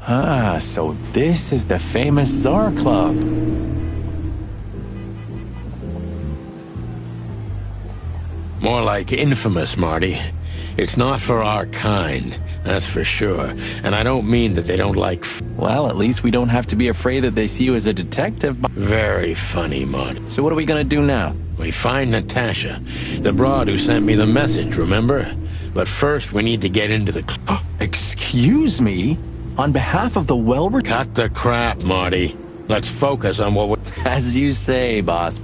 Ah, so this is the famous Tsar Club. More like infamous, Marty. It's not for our kind, that's for sure. And I don't mean that they don't like Well, at least we don't have to be afraid that they see you as a detective. Very funny, Marty. So what are we gonna do now? We find Natasha, the broad who sent me the message, remember? But first, we need to get into the... Excuse me? On behalf of the Cut the crap, Marty. Let's focus on what we... As you say, boss.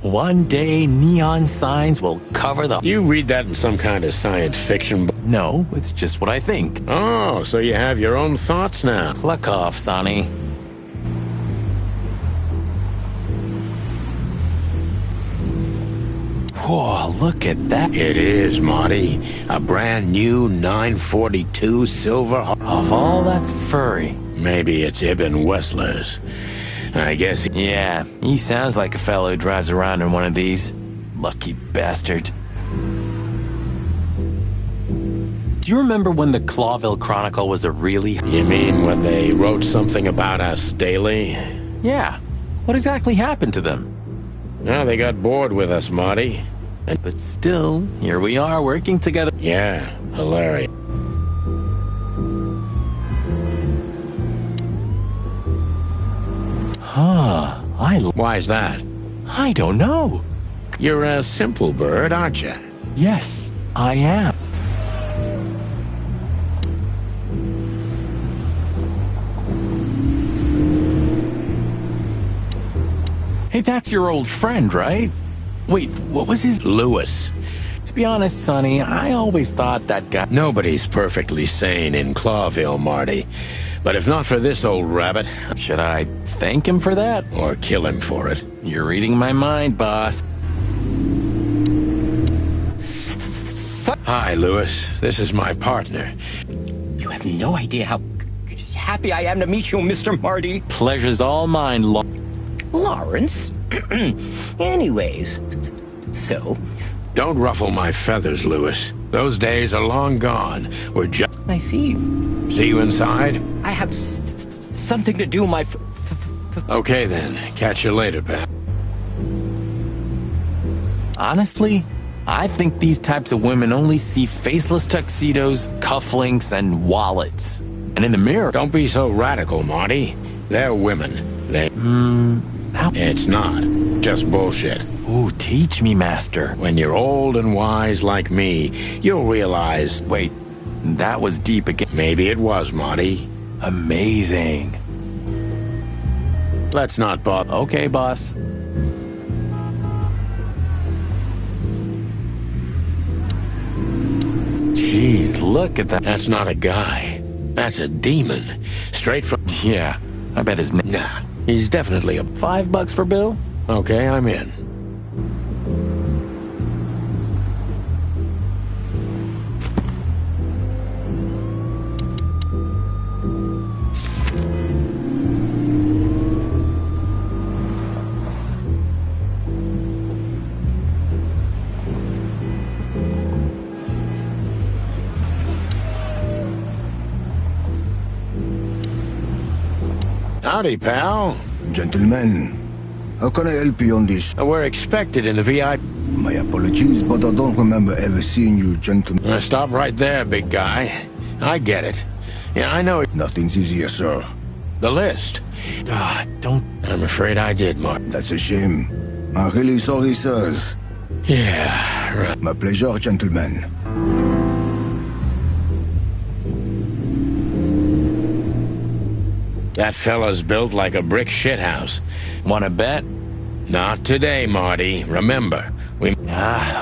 One day, neon signs will cover the... You read that in some kind of science fiction book? No, it's just what I think. Oh, so you have your own thoughts now. Cluck off, Sonny. Whoa, look at that. It is, Marty. A brand new 942 silver... Of all that's furry. Maybe it's Ibn Wessler's. I guess... Yeah, he sounds like a fellow who drives around in one of these. Lucky bastard. Do you remember when the Clawville Chronicle was a really... You mean when they wrote something about us daily? Yeah. What exactly happened to them? Well, they got bored with us, Marty. But still, here we are working together. Yeah, hilarious. Huh, Why's that? I don't know. You're a simple bird, aren't you? Yes, I am. Hey, that's your old friend, right? Wait, what was his... Lewis. To be honest, Sonny, I always thought that guy... Nobody's perfectly sane in Clawville, Marty. But if not for this old rabbit... Should I thank him for that? Or kill him for it? You're reading my mind, boss. Hi, Lewis. This is my partner. You have no idea how happy I am to meet you, Mr. Marty. Pleasure's all mine, Lawrence? Anyways, so... Don't ruffle my feathers, Lewis. Those days are long gone. We're just... I see. See you inside? I have something to do, my... Okay, then. Catch you later, pal. Honestly, I think these types of women only see faceless tuxedos, cufflinks, and wallets. And in the mirror... Don't be so radical, Marty. They're women. They... It's not. Just bullshit. Ooh, teach me, master. When you're old and wise like me, you'll realize... Wait, that was deep again. Maybe it was, Marty. Amazing. Let's not bother. Okay, boss. Jeez, look at that. That's not a guy. That's a demon. Straight from... Yeah, I bet his name... Nah, he's definitely a... $5 for Bill? Okay, I'm in. Howdy, pal. Gentlemen, how can I help you on this? We're expected in the VIP. My apologies, but I don't remember ever seeing you, gentlemen. Stop right there, big guy. I get it. Yeah, I know it. Nothing's easier, sir. The list. Don't... I'm afraid I did, Mark. That's a shame. I'm really sorry, sirs. Yeah, right. My pleasure, gentlemen. That fella's built like a brick shithouse. Wanna bet? Not today, Marty. Remember, we...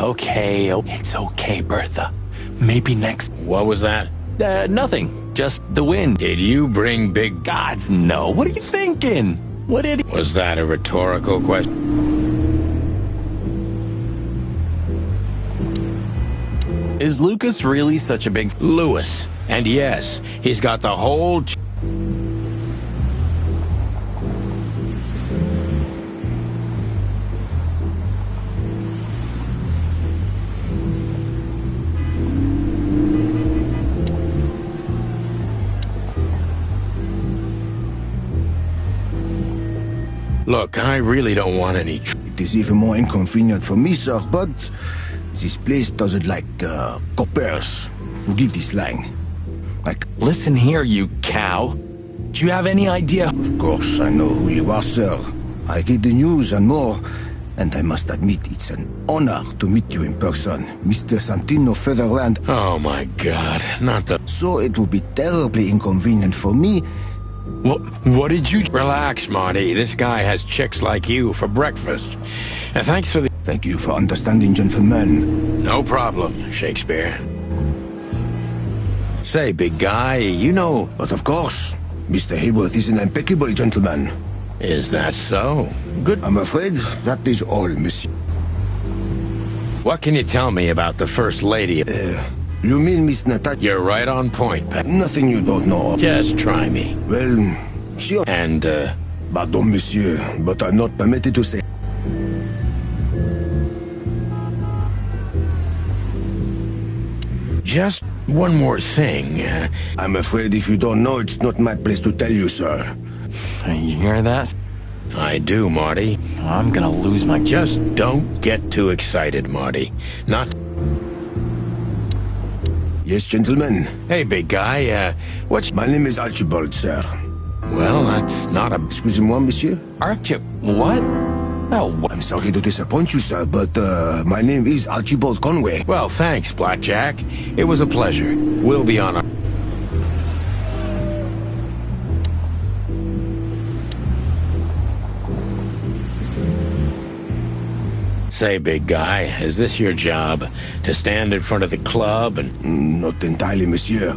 Okay. It's okay, Bertha. Maybe next... What was that? Nothing. Just the wind. Did you bring big... Gods, no. What are you thinking? What did... Was that a rhetorical question? Is Lucas really such a big... Lewis. And yes, he's got the whole... Look, I really don't want any... It is even more inconvenient for me, sir, but this place doesn't like coppers. Forgive this slang. Like, Listen here, you cow. Do you have any idea? of course, I know who you are, sir. I get the news and more, and I must admit it's an honor to meet you in person, Mr. Santino Featherland. Oh my God, not the... So it will be terribly inconvenient for me. What did you... Relax, Marty. This guy has chicks like you for breakfast. And thanks for the... Thank you for understanding, gentlemen. No problem, Shakespeare. Say, big guy, you know... But of course, Mr. Hayworth is an impeccable gentleman. Is that so? Good. I'm afraid that is all, monsieur. What can you tell me about the First Lady? You mean Miss Natasha? You're right on point, Pat. Nothing you don't know. Just try me. Well, sure. And, Pardon, monsieur, but I'm not permitted to say. just one more thing. I'm afraid if you don't know, it's not my place to tell you, sir. You hear that? I do, Marty. I'm gonna lose my... Just don't get too excited, Marty. Not... Yes, gentlemen. Hey, big guy, what's... My name is Archibald, sir. Well, that's not a... Excusez-moi, monsieur. Archie... What? Oh, what? I'm sorry to disappoint you, sir, but my name is Archibald Conway. Well, thanks, Blackjack. It was a pleasure. We'll be on our... Say, big guy, is this your job? To stand in front of the club and... Not entirely, monsieur.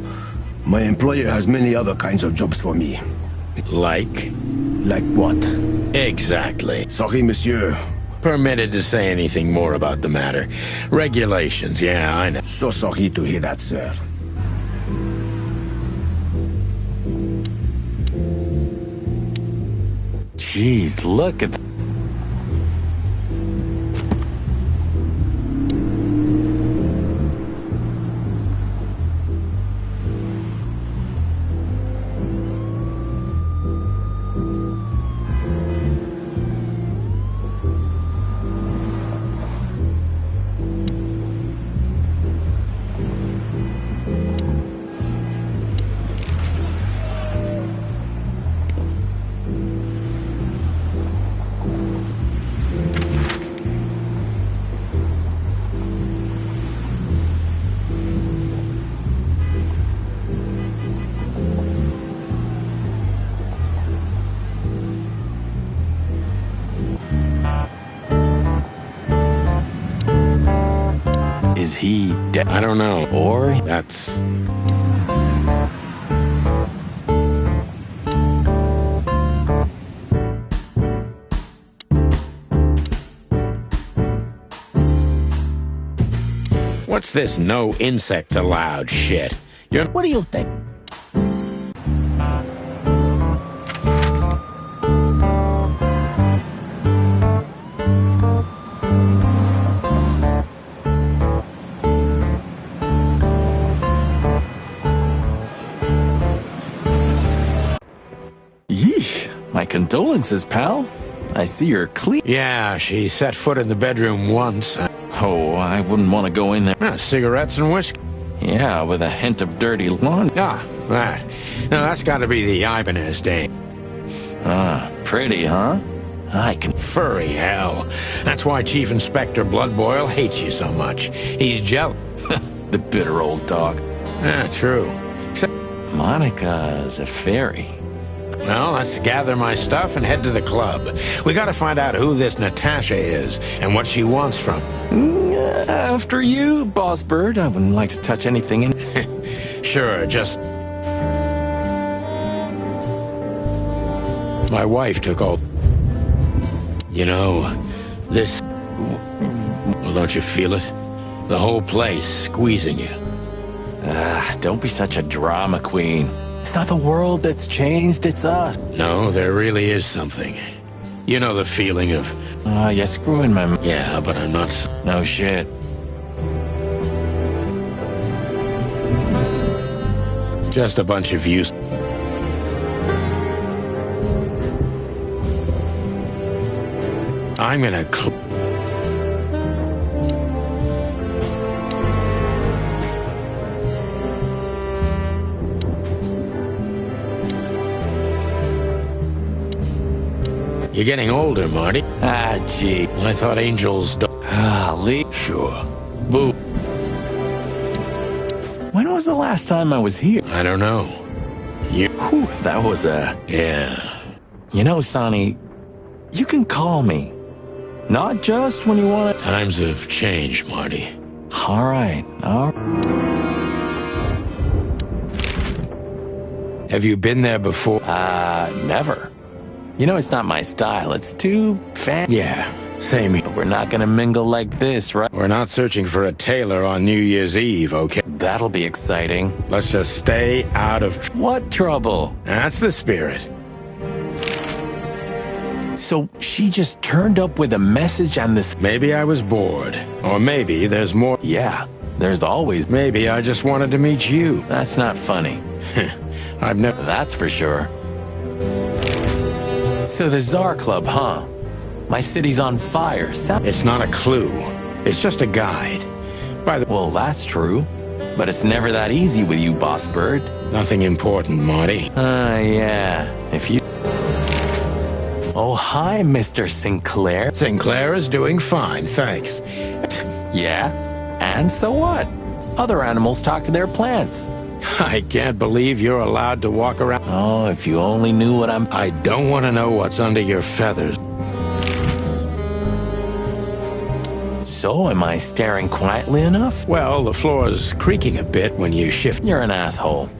My employer has many other kinds of jobs for me. Like? Like what? Exactly. Sorry, monsieur. Permitted to say anything more about the matter. Regulations, yeah, I know. So sorry to hear that, sir. Jeez, look at... Is he dead? I don't know. Or... That's... What's this no insects allowed shit? You're... What do you think? Yeesh. My condolences, pal. I see you're clean. Yeah, she set foot in the bedroom once. Oh, I wouldn't want to go in there. Cigarettes and whiskey. Yeah, with a hint of dirty laundry. Ah, that. Now, that's got to be the Ibanez dame. Ah, pretty, huh? I can... Furry hell. That's why Chief Inspector Bloodboil hates you so much. He's jealous. The bitter old dog. Ah, true. Except... Monica's a fairy. Well, let's gather my stuff and head to the club. We gotta find out who this Natasha is and what she wants from... After you, Boss Bird. I wouldn't like to touch anything in... Sure, just... My wife took all... You know, this... Well, don't you feel it? The whole place squeezing you. Don't be such a drama queen. It's not the world that's changed, it's us. No, there really is something. You know the feeling of... You're screwing my... Yeah, but I'm not... No shit. Just a bunch of use... I'm gonna You're getting older, Marty. Ah, gee. I thought angels don't... Lee. Sure. Boo. When was the last time I was here? I don't know. Whew, that was a... Yeah. You know, Sonny, you can call me. Not just when you want it. Times have changed, Marty. All right. Have you been there before? Never. You know, it's not my style. It's too Yeah, same here. We're not gonna mingle like this, right? We're not searching for a tailor on New Year's Eve, okay? That'll be exciting. Let's just stay out of What trouble? That's the spirit. So she just turned up with a message and this... Maybe I was bored. Or maybe there's more. Yeah, there's always... Maybe I just wanted to meet you. That's not funny. I've never... That's for sure. So the Tsar Club, huh? My city's on fire. It's not a clue. It's just a guide. Well, that's true. But it's never that easy with you, Boss Bird. Nothing important, Marty. Yeah. If you... Oh, hi, Mr. Sinclair. Sinclair is doing fine, thanks. Yeah? And so what? Other animals talk to their plants. I can't believe you're allowed to walk around. Oh, if you only knew what I'm... I don't want to know what's under your feathers. So, am I staring quietly enough? Well, the floor's creaking a bit when you shift. You're an asshole.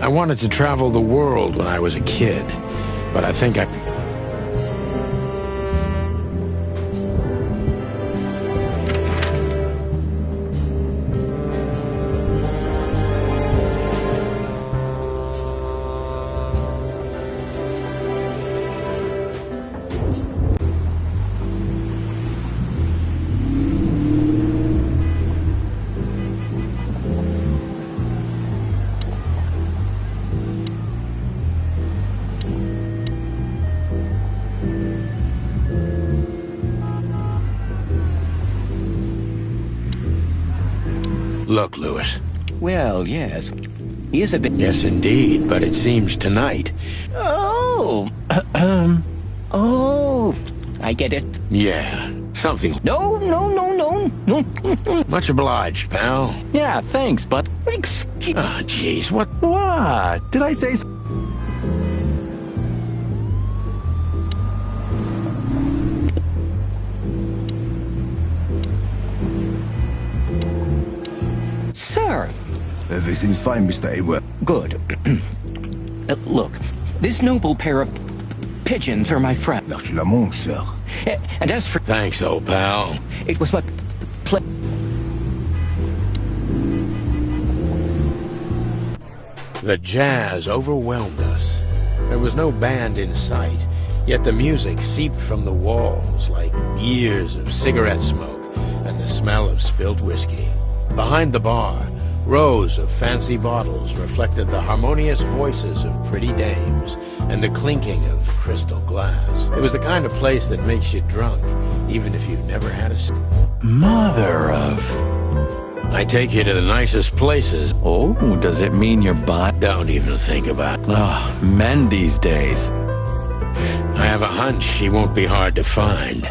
I wanted to travel the world when I was a kid, but I think Look, Lewis. Well, yes. He is a bit... Yes, indeed, but it seems tonight... Oh! Oh! I get it. Yeah, something... No. Much obliged, pal. Yeah, thanks, but... Excuse... Ah, jeez, what... What? Did I say... Sir! Everything's fine, Mr. Awell. Good. Look, this noble pair of pigeons are my friend. Merci la mon, sir. And as for... Thanks, old pal. It was my... The jazz overwhelmed us. There was no band in sight, yet the music seeped from the walls like years of cigarette smoke and the smell of spilt whiskey. Behind the bar, rows of fancy bottles reflected the harmonious voices of pretty dames and the clinking of crystal glass. It was the kind of place that makes you drunk, even if you've never had a... Mother of... I take you to the nicest places. Oh, does it mean you're Don't even think about it. Oh, men these days. I have a hunch she won't be hard to find.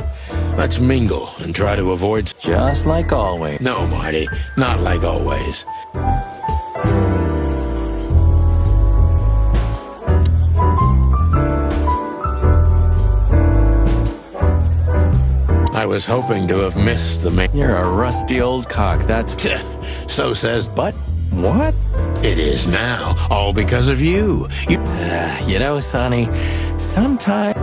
Let's mingle and try to avoid... Just like always. No, Marty, not like always. I was hoping to have missed the main... You're a rusty old cock, that's... So says... But, what? It is now, all because of you. You know, Sonny, sometimes...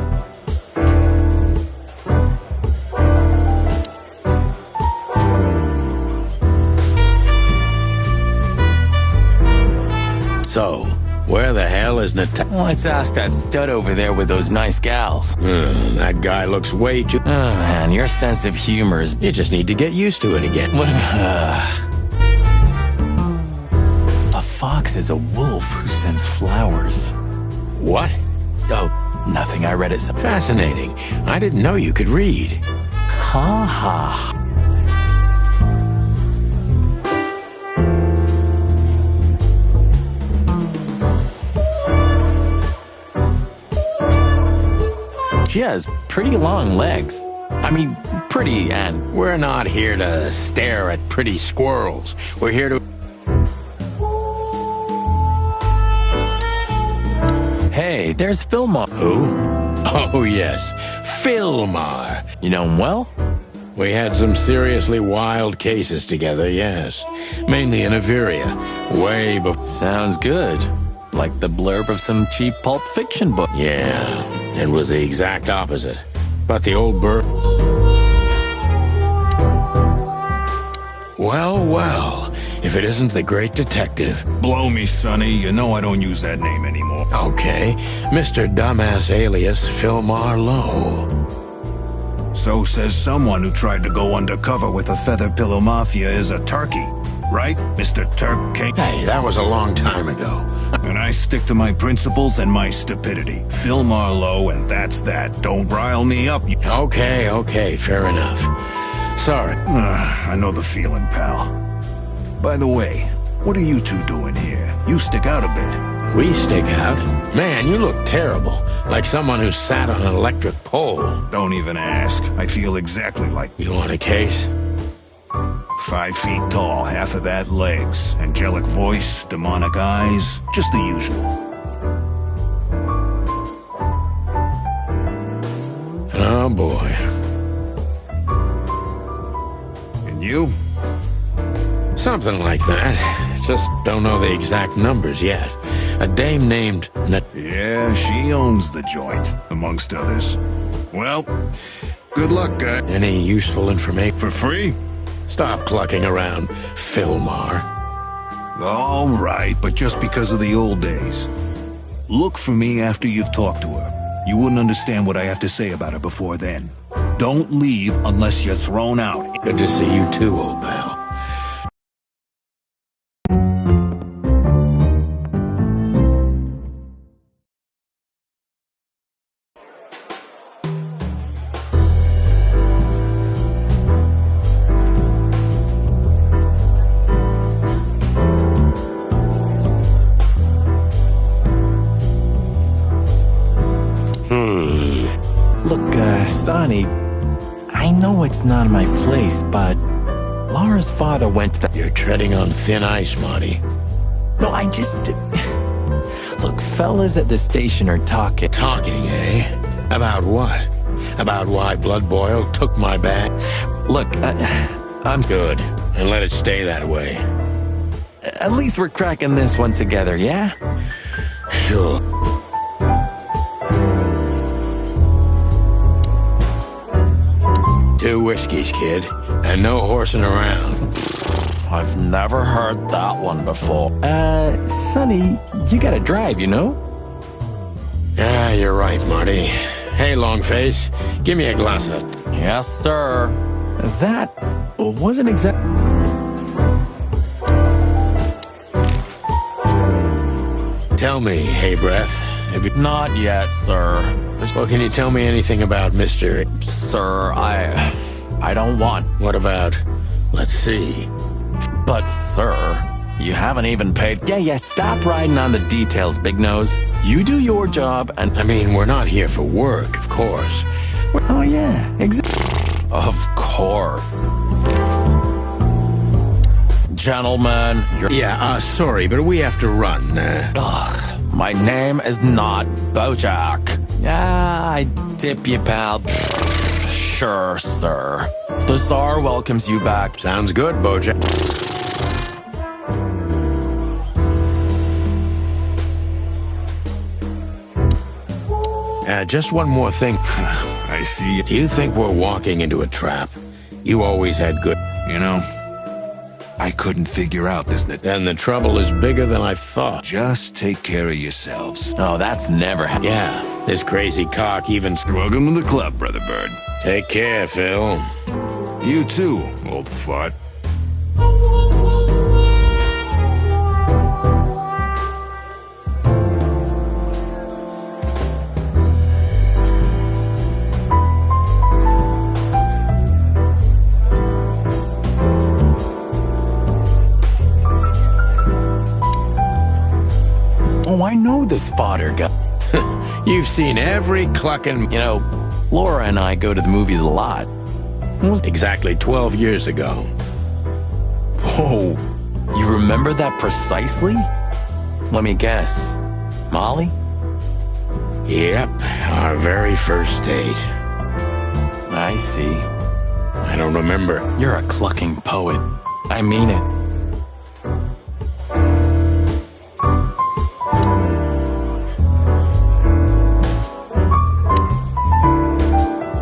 So, Where the hell is Natasha? Let's ask that stud over there with those nice gals. That guy looks way too... Oh, man, your sense of humor is... You just need to get used to it again. What a fox is a wolf who sends flowers. What? Oh, nothing. I read it. Fascinating. I didn't know you could read. Ha ha. She has pretty long legs. I mean, pretty and... We're not here to stare at pretty squirrels. We're here to... Hey, there's Fillmore. Who? Oh, yes. Fillmore. You know him well? We had some seriously wild cases together, yes. Mainly in Averia. Way before... Sounds good. Like the blurb of some cheap Pulp Fiction book. Yeah, it was the exact opposite. But the old bird... Well, well, if it isn't the great detective. Blow me, Sonny. You know I don't use that name anymore. Okay, Mr. Dumbass alias Fillmore Lowe. So says someone who tried to go undercover with the Feather Pillow Mafia is a turkey. Right, Mr. Turk King? Hey, that was a long time ago. And I stick to my principles and my stupidity. Phil Marlowe, and that's that. Don't rile me up. Okay, fair enough. Sorry. I know the feeling, pal. By the way, what are you two doing here? You stick out a bit. We stick out? Man, you look terrible. Like someone who sat on an electric pole. Don't even ask. I feel exactly like... You want a case? 5 feet tall, half of that legs. Angelic voice, demonic eyes. Just the usual. Oh, boy. And you? Something like that. Just don't know the exact numbers yet. A dame named Yeah, she owns the joint, amongst others. Well, good luck, guy. Any useful information? For free? Stop clucking around, Fillmore. All right, but just because of the old days. Look for me after you've talked to her. You wouldn't understand what I have to say about her before then. Don't leave unless you're thrown out. Good to see you too, old pal. Sonny, I know it's not my place, but Laura's father went to the... You're treading on thin ice, Marty. No, I just... Look, fellas at the station are talking. Talking, eh? About what? About why Blood Boil took my bag? Look, I'm... Good, and let it stay that way. At least we're cracking this one together, yeah? Sure. Two whiskeys, kid, and no horsing around. I've never heard that one before. Sonny, you gotta drive, you know? Yeah, you're right, Marty. Hey, Longface, give me a glass of... Yes, sir. That wasn't exact... Tell me, hey, Breath. Have you... Not yet, sir. Well, can you tell me anything about Mr... Sir, I don't want... What about... Let's see. But, sir, you haven't even paid... Yeah, stop riding on the details, Big Nose. You do your job and... I mean, we're not here for work, of course. Oh, yeah, exactly. Of course. Gentlemen, you're... Yeah, sorry, but we have to run. Ugh, my name is not Bojack. Ah, I tip you, pal. Sure, sir. The Tsar welcomes you back. Sounds good, Bojack. Just one more thing. I see. Do you think we're walking into a trap? You always had good... You know, I couldn't figure out this. Then the trouble is bigger than I thought. Just take care of yourselves. Oh, that's never happened. Yeah, this crazy cock even... Welcome to the club, Brother Bird. Take care, Phil. You too, old fart. Oh, I know this fodder guy. You've seen every clucking... You know, Laura and I go to the movies a lot. Exactly 12 years ago. Whoa, you remember that precisely? Let me guess. Molly? Yep, our very first date. I see. I don't remember. You're a clucking poet. I mean it.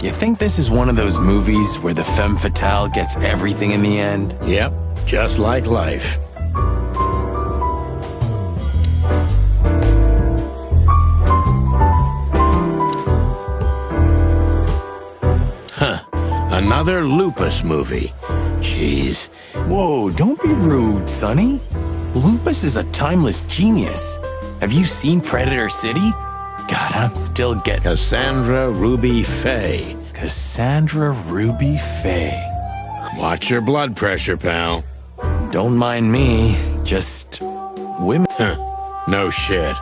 You think this is one of those movies where the femme fatale gets everything in the end? Yep, just like life. Huh, another lupus movie. Jeez. Whoa, don't be rude, Sonny. Lupus is a timeless genius. Have you seen Predator City? God, I'm still getting... Cassandra Ruby Faye. Cassandra Ruby Faye. Watch your blood pressure, pal. Don't mind me, just... women. Huh, no shit.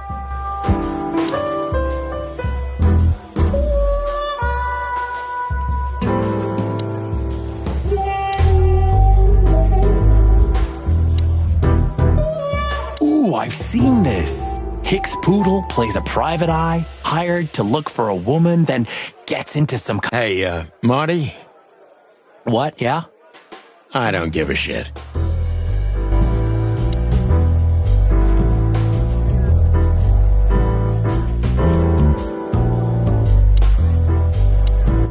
Ooh, I've seen this. Hicks Poodle plays a private eye, hired to look for a woman, then gets into some... Hey, Marty? What, yeah? I don't give a shit.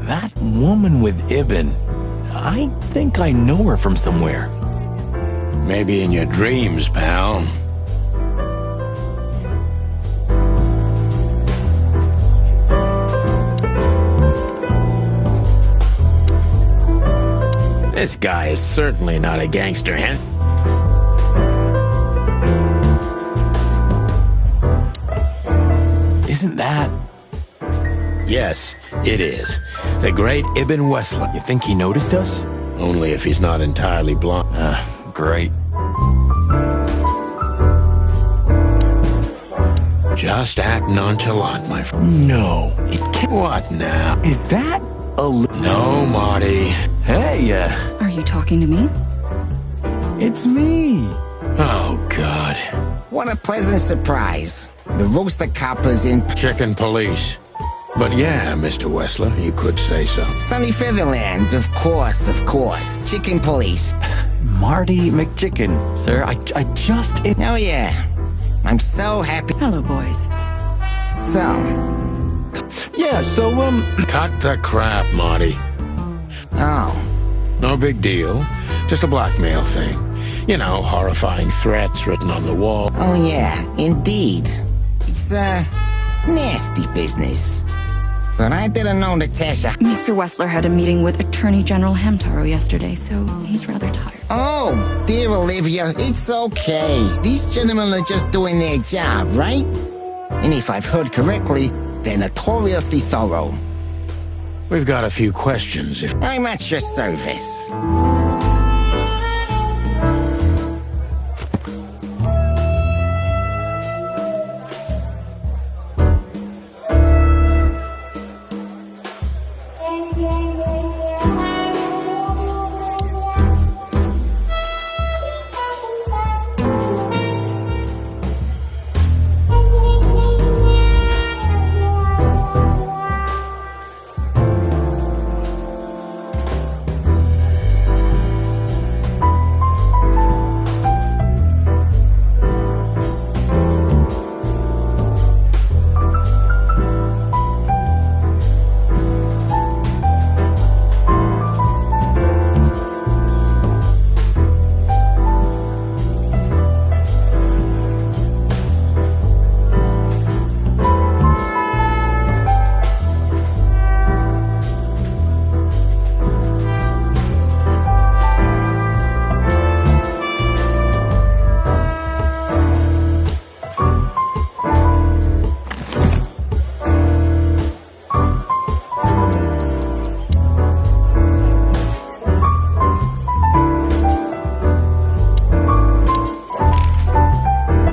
That woman with Ibn, I think I know her from somewhere. Maybe in your dreams, pal. This guy is certainly not a gangster, huh? Isn't that... Yes, it is. The great Ibn Wessler. You think he noticed us? Only if he's not entirely blind. Great. Just act nonchalant, my friend. No, it can't... What now? Is that a... No, Marty. Hey, Are you talking to me? it's me. Oh, God. What a pleasant surprise. The rooster copper's in Chicken police. But yeah, Mr. Wessler, you could say so. sunny Featherland, of course, of course. Chicken police. Marty McChicken. Sir, I just... Oh yeah, I'm so happy. Hello, boys. So, Yeah, so, Cut the crap, Marty. oh, No big deal. Just a blackmail thing. You know, horrifying threats written on the wall. oh yeah, indeed. It's, nasty business. But I didn't know Natasha. Mr. Wessler had a meeting with Attorney General Hamtaro yesterday, so he's rather tired. Oh, dear Olivia, it's okay. These gentlemen are just doing their job, right? And if I've heard correctly, they're notoriously thorough. We've got a few questions if... I'm at your service.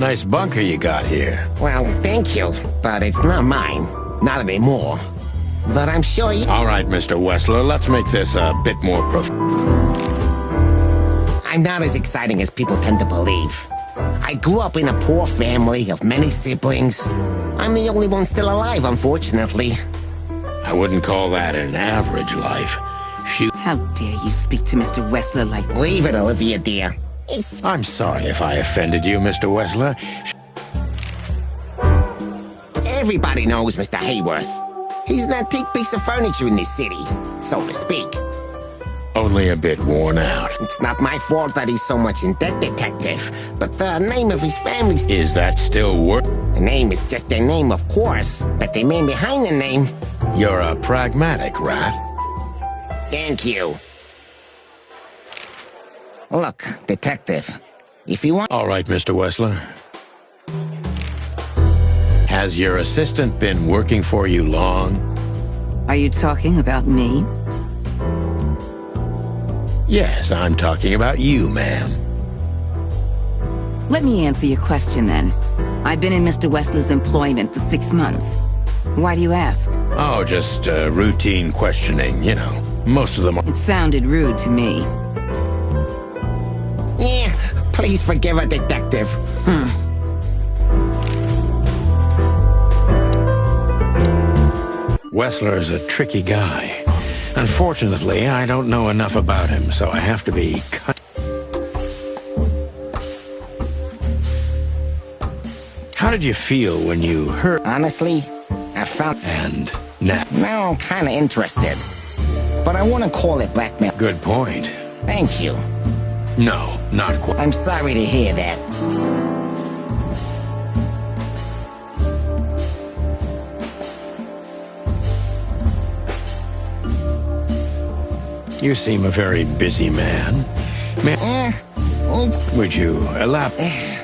Nice bunker you got here. Well, thank you, but it's not mine. Not anymore. But I'm sure you... All right, Mr. Wessler, let's make this a bit more I'm not as exciting as people tend to believe. I grew up in a poor family of many siblings. I'm the only one still alive, unfortunately. I wouldn't call that an average life. Shoot. How dare you speak to Mr. Wessler like... Leave it, Olivia, dear. I'm sorry if I offended you, Mr. Wessler. Everybody knows Mr. Hayworth. He's an antique piece of furniture in this city, so to speak. Only a bit worn out. It's not my fault that he's so much in debt, Detective. But the name of his family's... Is that still work? The name is just their name, of course. But the man behind the name... You're a pragmatic rat. Thank you. Look, Detective, if you want... All right, Mr. Wessler. Has your assistant been working for you long? Are you talking about me? Yes, I'm talking about you, ma'am. Let me answer your question then. I've been in Mr. Wessler's employment for 6 months. Why do you ask? Oh, just routine questioning, you know. Most of them are... It sounded rude to me. Yeah, please forgive a detective. Wessler's a tricky guy. Unfortunately, I don't know enough about him, so I have to be How did you feel when you heard... Honestly, I found... And now... Now I'm kinda interested. But I wouldn't call it blackmail. Good point. Thank you. No, not quite. I'm sorry to hear that. You seem a very busy man. Would you elaborate?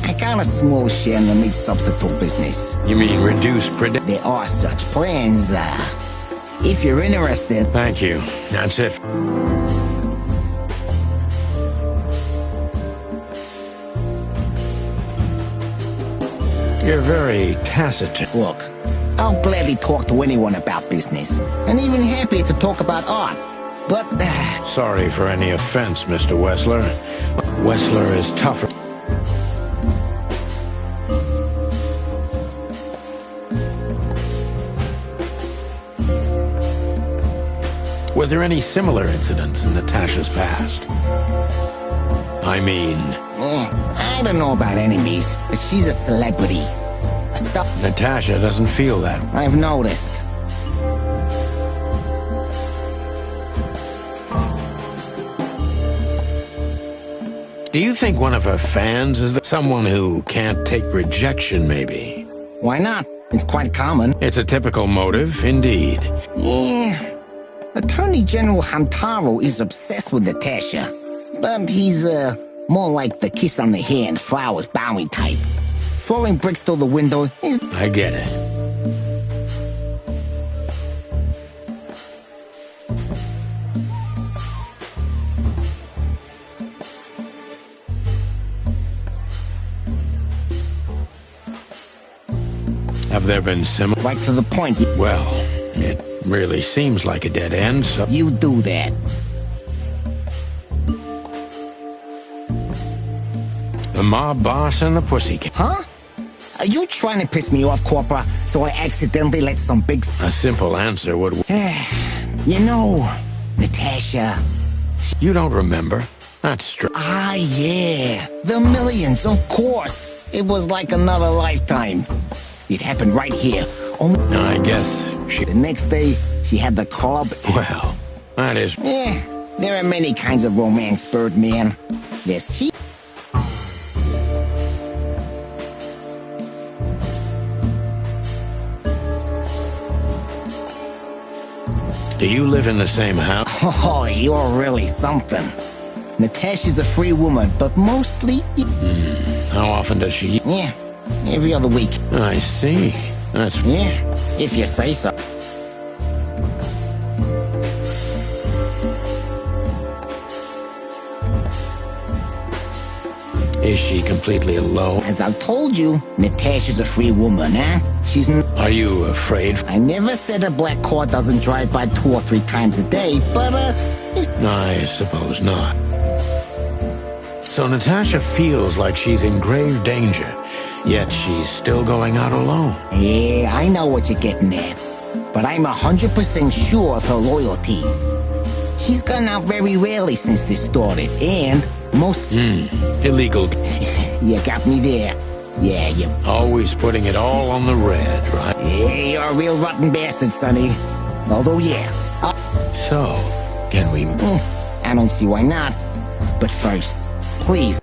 I got a small share in the meat substitute business. You mean reduce production? There are such plans, if you're interested... Thank you. That's it. You're very taciturn. Look, I'll gladly talk to anyone about business, and even happier to talk about art. But... Sorry for any offense, Mr. Wessler. Wessler is tougher. Were there any similar incidents in Natasha's past? I mean... I don't know about enemies, but she's a celebrity. Natasha doesn't feel that. I've noticed. Do you think one of her fans is someone who can't take rejection, maybe? Why not? It's quite common. It's a typical motive, indeed. Yeah. Attorney General Hamtaro is obsessed with Natasha. But he's, more like the kiss on the hand, flowers bowing type. Throwing bricks through the window is... I get it. Have there been similar... Right to the point. Well, it really seems like a dead end, so... You do that. The mob boss and the pussycat. Huh? Are you trying to piss me off, Corpora, so I accidentally let some big... A simple answer would... You know, Natasha... You don't remember? That's true. Ah, yeah. The millions, of course. It was like another lifetime. It happened right here. Only... I guess she... The next day, she had the club... Well, that is... There are many kinds of romance, Birdman. There's cheap... Do you live in the same house? Oh, you're really something. Natasha's a free woman, but mostly... How often does she... Yeah, every other week. I see. That's... Yeah, if you say so. Is she completely alone? As I've told you, Natasha's a free woman, huh? She's Are you afraid? I never said a black car doesn't drive by 2 or 3 times a day, but, I suppose not. So Natasha feels like she's in grave danger, yet she's still going out alone. Yeah, I know what you're getting at. But I'm 100% sure of her loyalty. She's gone out very rarely since this started, and most... Illegal. You got me there. Yeah, you... Always putting it all on the red, right? Yeah, you're a real rotten bastard, Sonny. Although, yeah. So, can we... I don't see why not. But first, please...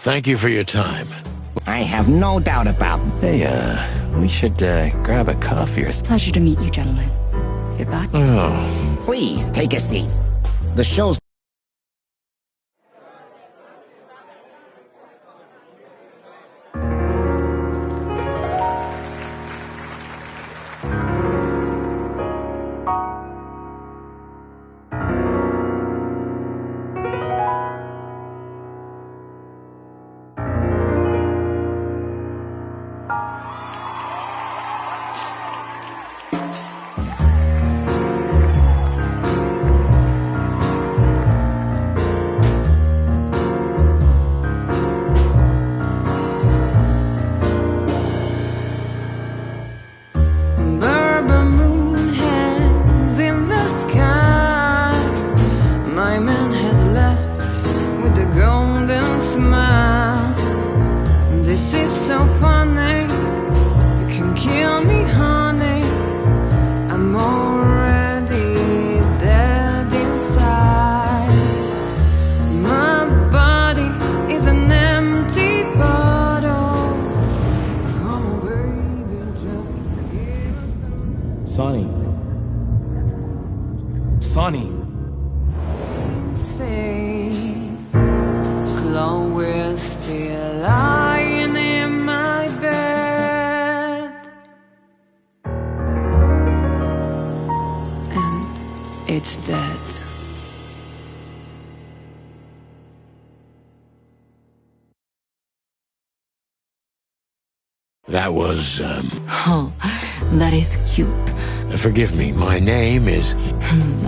Thank you for your time. I have no doubt about it. Hey, we should grab a coffee or something. Pleasure to meet you, gentlemen. Goodbye. Oh. Please, take a seat. The show's... Sonny. Say, Chloe's still lying in my bed, and it's dead. That was, Oh, that is cute. Forgive me, my name is...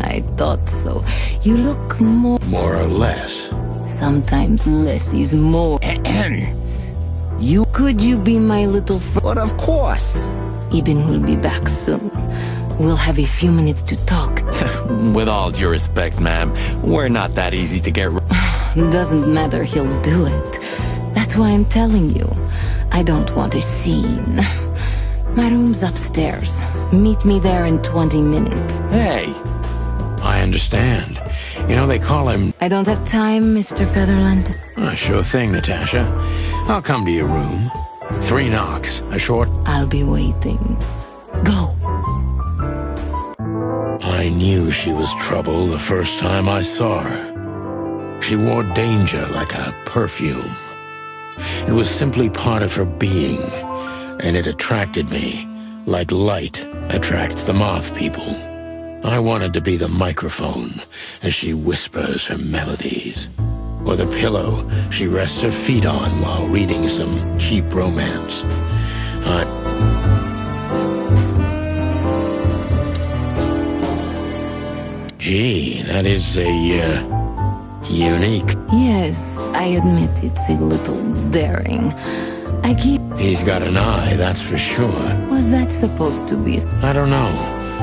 I thought so. You look more... More or less. Sometimes less is more. You... Could you be my little friend? But of course. Ibn will be back soon. We'll have a few minutes to talk. With all due respect, ma'am, we're not that easy to get... Doesn't matter, he'll do it. That's why I'm telling you. I don't want a scene. My room's upstairs. Meet me there in 20 minutes. Hey! I understand. You know, they call him... I don't have time, Mr. Featherland. Sure thing, Natasha. I'll come to your room. 3 knocks, a short... I'll be waiting. Go. I knew she was trouble the first time I saw her. She wore danger like a perfume. It was simply part of her being, and it attracted me, like light attracts the moth people. I wanted to be the microphone as she whispers her melodies, or the pillow she rests her feet on while reading some cheap romance. Gee, that is a, unique. Yes, I admit it's a little daring. I keep... He's got an eye, that's for sure. Was that supposed to be... I don't know.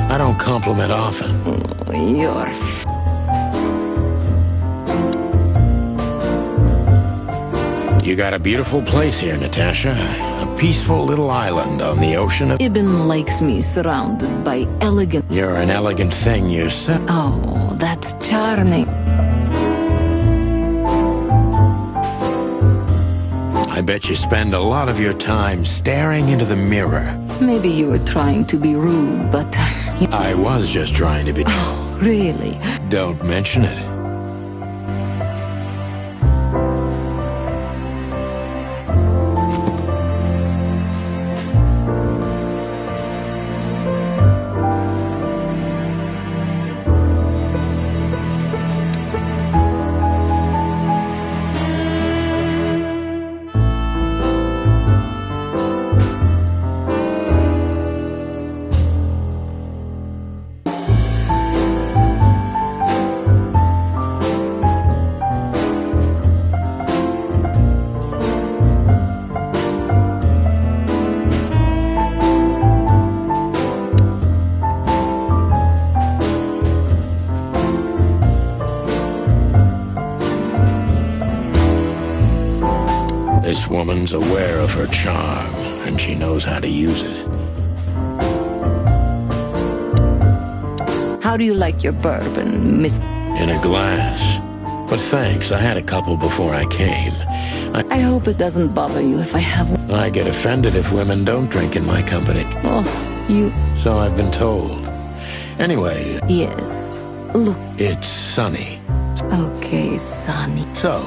I don't compliment often. Oh, you're... You got a beautiful place here, Natasha. A peaceful little island on the ocean of... Ibn likes me surrounded by elegant... You're an elegant thing yourself. Oh, that's charming. I bet you spend a lot of your time staring into the mirror. Maybe you were trying to be rude, but... I was just trying to be... Oh, really? Don't mention it. Everyone's aware of her charm, and she knows how to use it. How do you like your bourbon, Miss? In a glass. But thanks, I had a couple before I came. I hope it doesn't bother you if I have one. I get offended if women don't drink in my company. Oh, you... So I've been told. Anyway... Yes. Look... It's sunny. Okay, Sonny. So,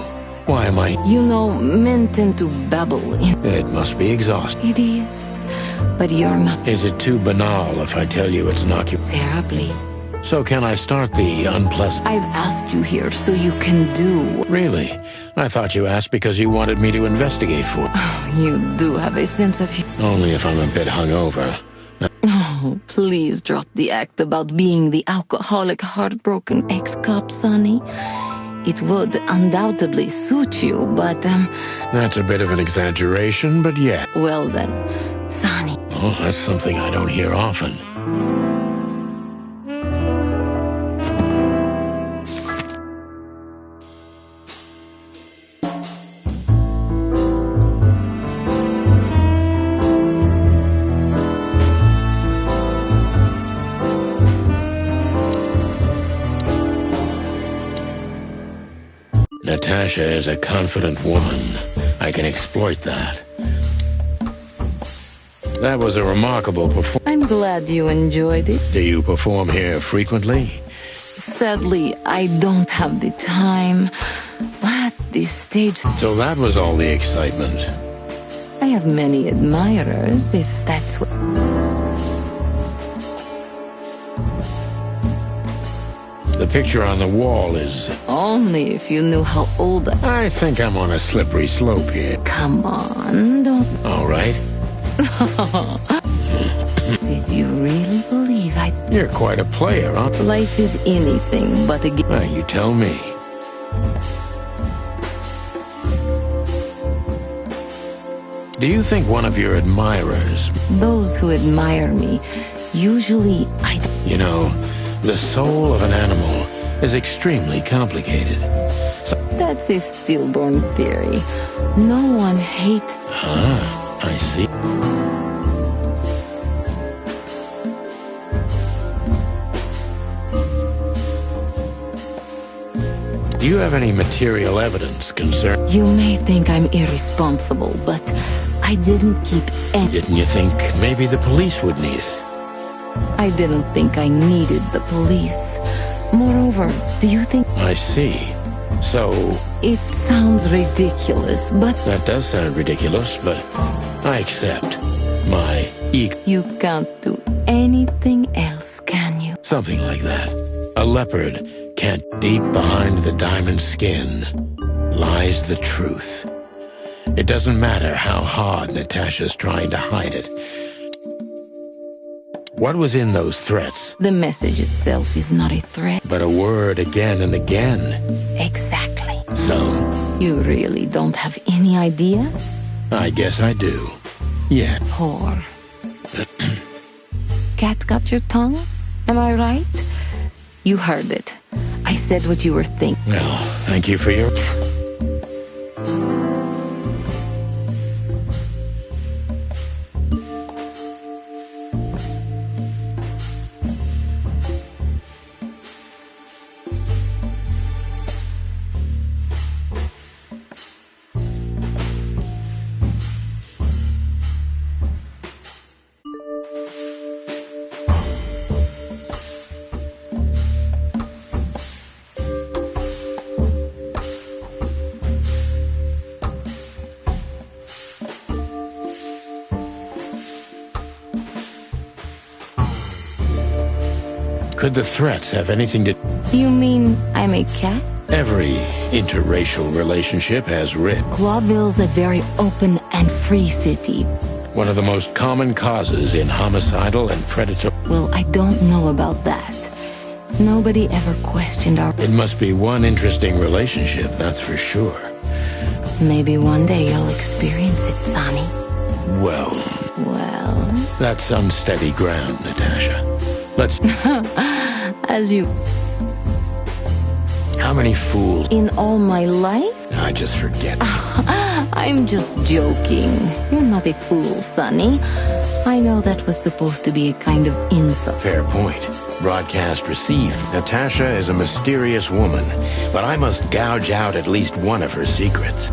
why am I... You know, men tend to babble in... It must be exhausting. It is. But you're not... Is it too banal if I tell you it's an occupation? Terribly. So can I start the unpleasant... I've asked you here so you can do... Really? I thought you asked because you wanted me to investigate for... You do have a sense of... Only if I'm a bit hungover. Oh, please drop the act about being the alcoholic, heartbroken ex-cop, Sonny. It would undoubtedly suit you, but, That's a bit of an exaggeration, but yeah. Well then, Sonny. Oh, that's something I don't hear often. Natasha is a confident woman. I can exploit that. That was a remarkable performance. I'm glad you enjoyed it. Do you perform here frequently? Sadly, I don't have the time. But this stage... So that was all the excitement. I have many admirers, if that's what... The picture on the wall is... Only if you knew how old I think I'm on a slippery slope here. Come on, don't... All right. Did you really believe I... You're quite a player, huh? Life is anything but a game. Well, you tell me. Do you think one of your admirers... Those who admire me, usually I... You know, the soul of an animal is extremely complicated. So... That's a stillborn theory. No one hates... Ah, I see. Do you have any material evidence concerning... You may think I'm irresponsible, but I didn't keep any... Didn't you think maybe the police would need it? I didn't think I needed the police. Moreover, do you think... I see. So... It sounds ridiculous, but... That does sound ridiculous, but I accept. My ego... You can't do anything else, can you? Something like that. A leopard can't... Deep behind the diamond skin lies the truth. It doesn't matter how hard Natasha's trying to hide it. What was in those threats? The message itself is not a threat. But a word again and again. Exactly. So? You really don't have any idea? I guess I do. Yeah. Poor. Cat got your tongue? Am I right? You heard it. I said what you were thinking. Well, thank you for your... Could the threats have anything to... You mean I'm a cat? Every interracial relationship has risk. Clawville's a very open and free city. One of the most common causes in homicidal and predatory... Well, I don't know about that. Nobody ever questioned our... It must be one interesting relationship, that's for sure. Maybe one day you'll experience it, Sonny. Well... Well... That's unsteady ground, Natasha. Let's... As you... How many fools... In all my life? I just forget. I'm just joking. You're not a fool, Sonny. I know that was supposed to be a kind of insult. Fair point. Broadcast received. Natasha is a mysterious woman, but I must gouge out at least one of her secrets.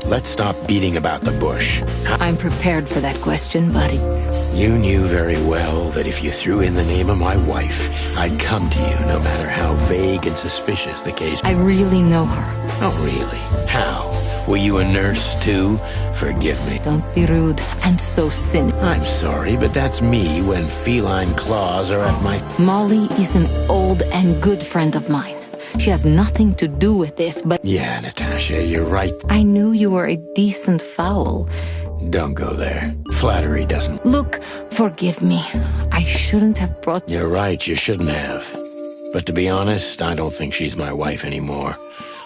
Let's stop beating about the bush. I'm prepared for that question, but it's... You knew very well that if you threw in the name of my wife, I'd come to you no matter how vague and suspicious the case. I really know her. Oh, really? How? Were you a nurse, too? Forgive me. Don't be rude and so cynical. I'm sorry, but that's me when feline claws are at my... Molly is an old and good friend of mine. She has nothing to do with this, but... Yeah, Natasha, you're right. I knew you were a decent fowl. Don't go there. Flattery doesn't... Look, forgive me. I shouldn't have brought... You're right, you shouldn't have. But to be honest, I don't think she's my wife anymore.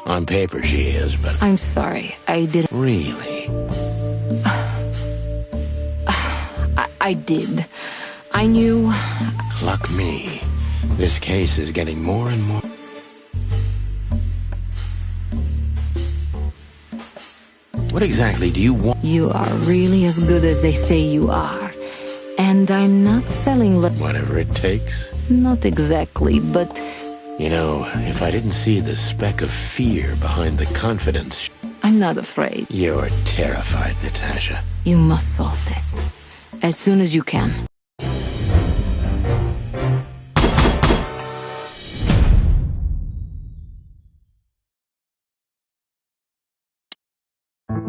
On paper she is, but... I'm sorry, I didn't... Really? I did. I knew... Luck me. This case is getting more and more... What exactly do you want? You are really as good as they say you are. And I'm not selling... Whatever it takes? Not exactly, but... You know, if I didn't see the speck of fear behind the confidence... I'm not afraid. You're terrified, Natasha. You must solve this. As soon as you can.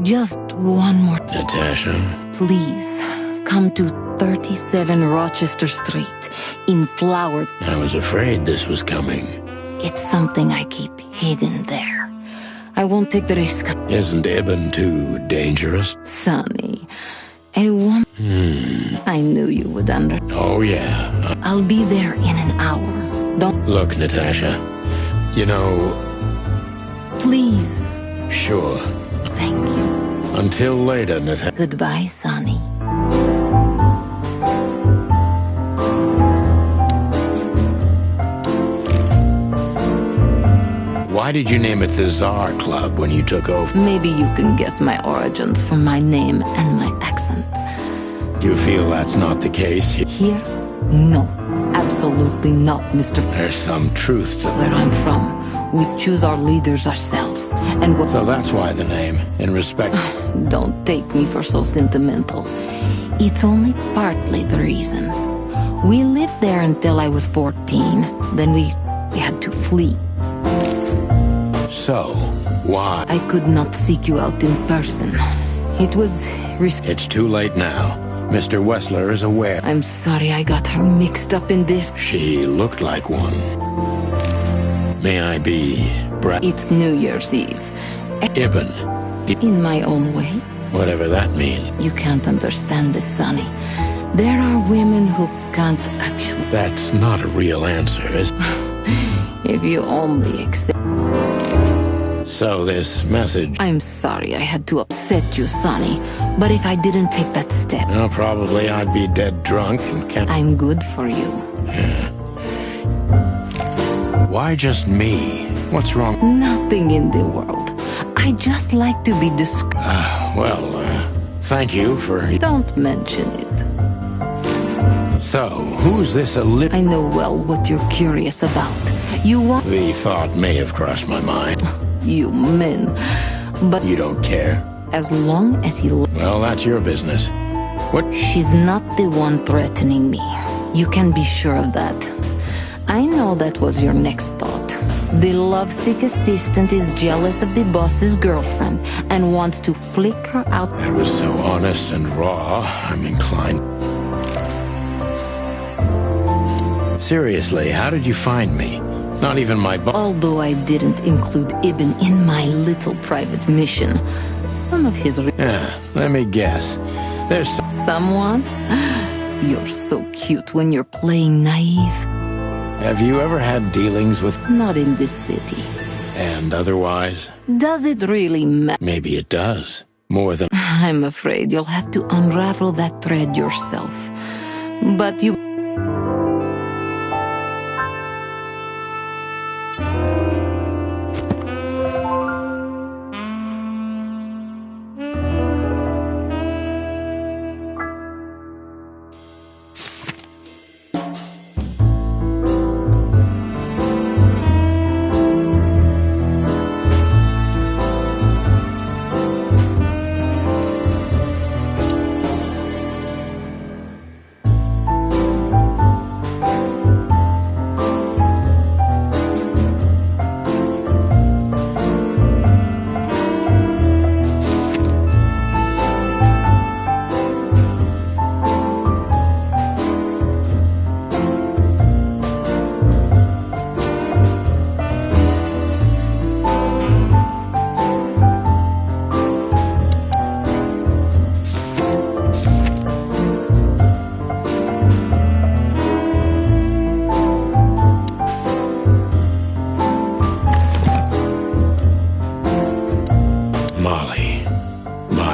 Just one more. Natasha? Please, come to 37 Rochester Street, in Flower... I was afraid this was coming. It's something I keep hidden there. I won't take the risk. Isn't Ibn too dangerous? Sonny, a woman... I knew you would Oh, yeah. I'll be there in an hour. Don't... Look, Natasha, you know... Please. Sure. Thank you. Until later, Natasha. Goodbye, Sonny. Why did you name it the Tsar Club when you took over? Maybe you can guess my origins from my name and my accent. You feel that's not the case? Here? No. Absolutely not, Mr. There's some truth to Where I'm from, we choose our leaders ourselves. And what... So that's why the name, in respect... Don't take me for so sentimental. It's only partly the reason. We lived there until I was 14. Then we had to flee. So, why? I could not seek you out in person. It was risky. It's too late now. Mr. Wessler is aware. I'm sorry I got her mixed up in this. She looked like one. May I be... It's New Year's Eve. Ibn. In my own way. Whatever that means. You can't understand this, Sonny. There are women who can't actually... That's not a real answer, is it? If you only accept... So this message... I'm sorry I had to upset you, Sonny. But if I didn't take that step... Well, probably I'd be dead drunk and can't... I'm good for you. Yeah. Why just me? What's wrong? Nothing in the world. I just like to be thank you for... Don't mention it. So, who's this I know well what you're curious about. You want... The thought may have crossed my mind. You men. But... You don't care? As long as he... Well, that's your business. What? She's not the one threatening me. You can be sure of that. I know that was your next thought. The lovesick assistant is jealous of the boss's girlfriend and wants to flick her out. That was so honest and raw, I'm inclined. Seriously, how did you find me? Not even my boss. Although I didn't include Ibn in my little private mission, some of his... let me guess. There's someone? You're so cute when you're playing naive. Have you ever had dealings with... Not in this city. And otherwise? Does it really matter? Maybe it does. More than... I'm afraid you'll have to unravel that thread yourself. But you...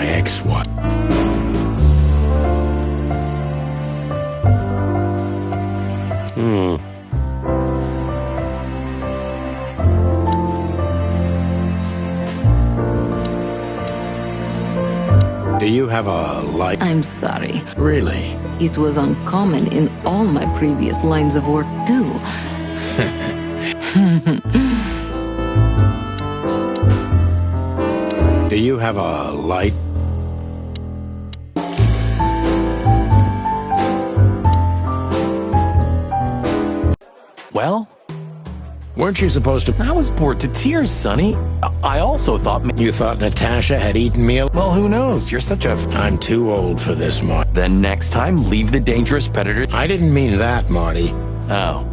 my ex-wife. Do you have a light? I'm sorry. Really? It was uncommon in all my previous lines of work, too. Do you have a light? Well, Weren't you supposed to... I was bored to tears, Sonny. I also thought... You thought Natasha had eaten me? Well, who knows? You're such a... I'm too old for this, Marty. Then next time, leave the dangerous predator... I didn't mean that, Marty. Oh.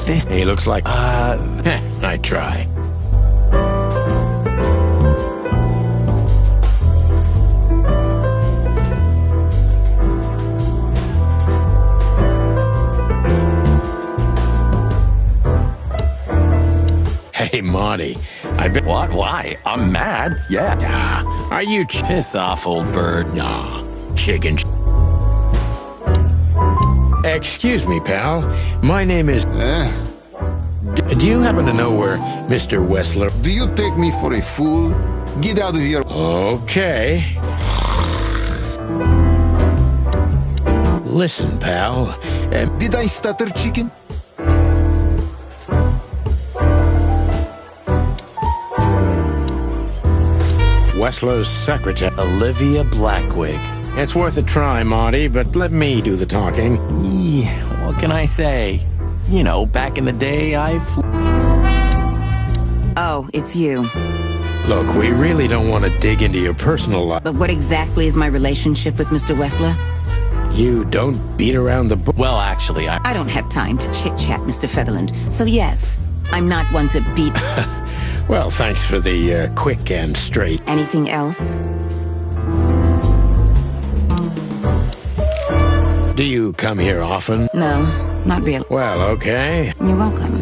This... He looks like... I try. Hey, Marty, I bet... What? Why? I'm mad. Yeah. Are you... Piss off, old bird. Nah, chicken... Excuse me, pal. My name is... Do you happen to know where Mr. Wessler... Do you take me for a fool? Get out of here. Okay. Listen, pal. Did I stutter, chicken? Wessler's secretary... Olivia Blackwig. It's worth a try, Marty, but let me do the talking. What can I say? You know, back in the day, Oh, it's you. Look, we really don't want to dig into your personal life. But what exactly is my relationship with Mr. Wessler? You don't beat around the bush. Well, actually, I don't have time to chit-chat, Mr. Featherland. So yes, I'm not one to beat... Well, thanks for the quick and straight. Anything else? Do you come here often? No, not really. Well, okay. You're welcome.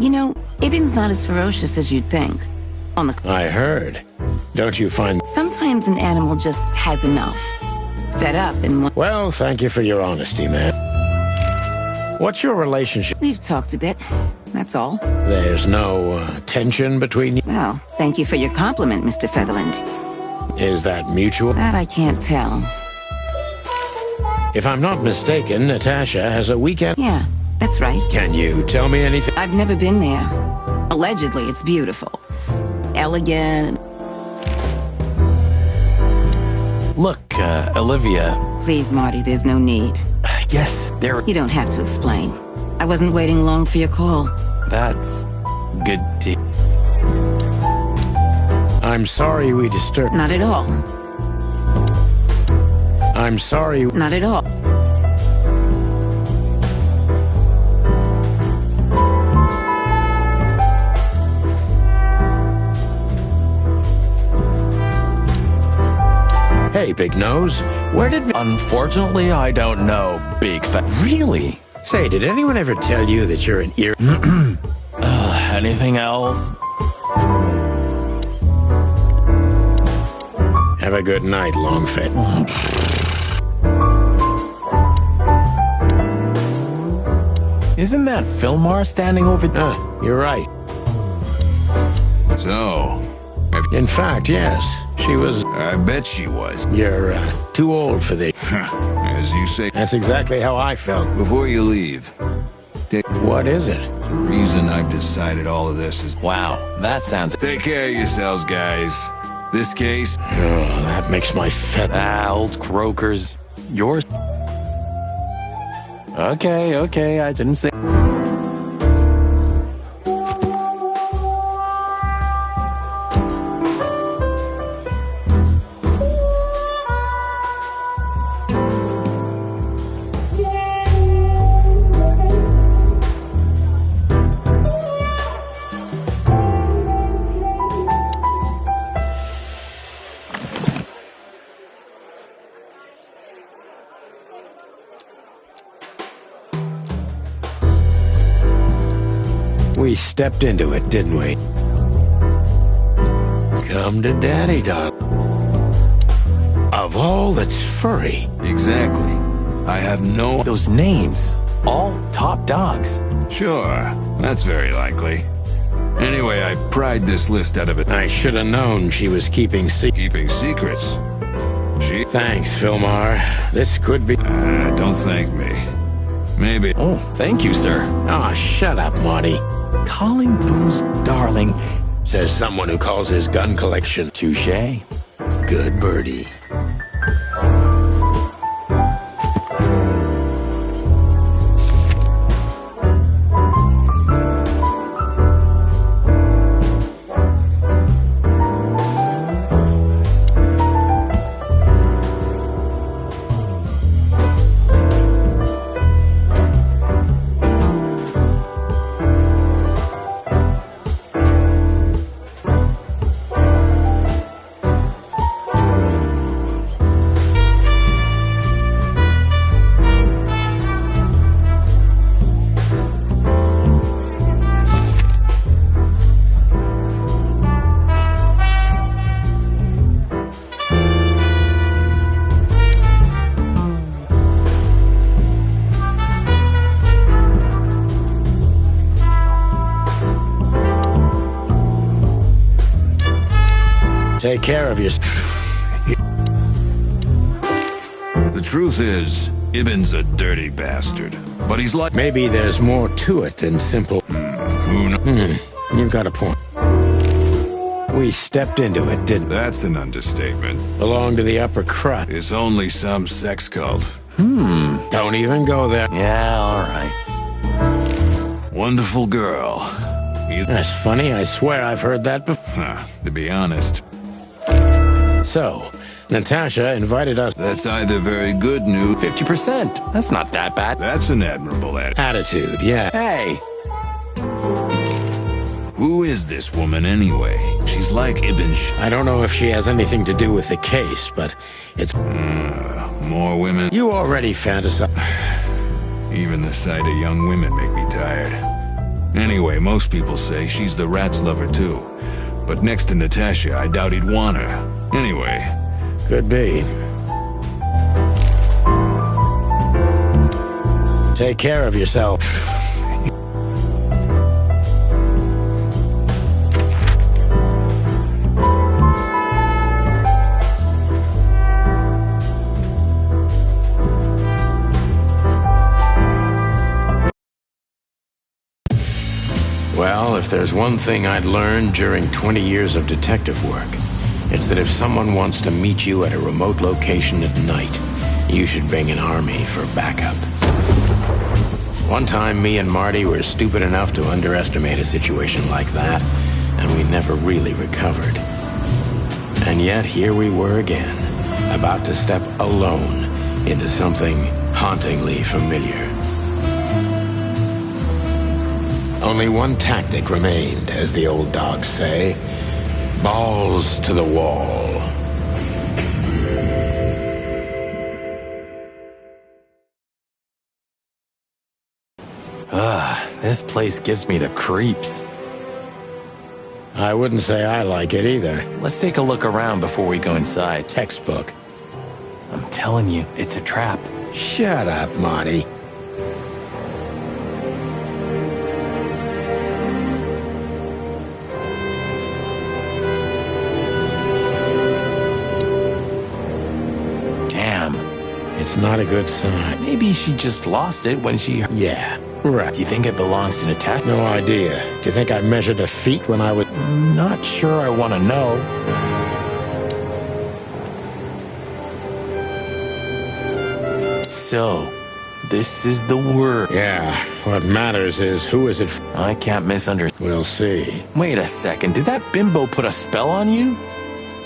You know, Ibn's not as ferocious as you'd think. On the... I heard. Don't you find... Sometimes an animal just has enough. Fed up and... Well, thank you for your honesty, man. What's your relationship? We've talked a bit. That's all. There's no tension between you? Well, thank you for your compliment, Mr. Featherland. Is that mutual? That I can't tell. If I'm not mistaken, Natasha has a weekend... Yeah, that's right. Can you tell me anything? I've never been there. Allegedly, it's beautiful. Elegant. Look, Olivia... Please, Marty, there's no need. Yes, there... You don't have to explain. I wasn't waiting long for your call. That's... good to... I'm sorry we disturbed... Not at all. I'm sorry... Not at all. Hey, Big Nose, where did... Unfortunately, I don't know, Big Fat... Really? Say, did anyone ever tell you that you're an ear... Anything else? Have a good night, Longfit. Isn't that Fillmore standing over there? You're right. So... In fact, yes. She was... I bet she was. You're too old for this. As you say. That's exactly how I felt. Before you leave, What is it? the reason I've decided all of this is... Wow, that sounds... Take care of yourselves, guys. This case... Oh, that makes my fat... old croakers. Yours... Okay, I didn't say... We stepped into it, didn't we? Come to daddy, darling. Of all that's furry. Exactly. I have no... Those names, all top dogs. Sure, that's very likely. Anyway, I pried this list out of it. I should have known she was keeping secrets. Thanks, Philmar. This could be... Don't thank me. Maybe... Oh, thank you, sir. Oh, shut up, Marty. Calling booze darling, says someone who calls his gun collection. Touché. Good birdie. Take care of yourself. The truth is, Ibn's a dirty bastard. But he's like... Maybe there's more to it than simple... Who knows? You've got a point. We stepped into it, didn't we? That's an understatement. Belong to the upper crust. It's only some sex cult. Don't even go there. Yeah, all right. Wonderful girl. That's funny. I swear I've heard that before. To be honest. So, Natasha invited us... That's either very good news... 50%. That's not that bad. That's an admirable attitude, yeah. Hey. Who is this woman anyway? She's like Ibn... I don't know if she has anything to do with the case, but it's... more women... You already fantasize... Even the sight of young women make me tired. Anyway, most people say she's the rat's lover too. But next to Natasha, I doubt he'd want her. Anyway. Could be. Take care of yourself. Well, if there's one thing I'd learned during 20 years of detective work, it's that if someone wants to meet you at a remote location at night, you should bring an army for backup. One time, me and Marty were stupid enough to underestimate a situation like that, and we never really recovered. And yet, here we were again, about to step alone into something hauntingly familiar. Only one tactic remained, as the old dogs say. Balls to the wall. This place gives me the creeps. I wouldn't say I like it either. Let's take a look around before we go inside. Textbook. I'm telling you, it's a trap. Shut up, Marty. It's not a good sign. Maybe she just lost it when she... Yeah, right. Do you think it belongs to Natasha? No idea. Do you think I measured her feet when I was... Not sure I want to know. So, this is the word. Yeah, what matters is who is it for? I can't misunderstand. We'll see. Wait a second, did that bimbo put a spell on you?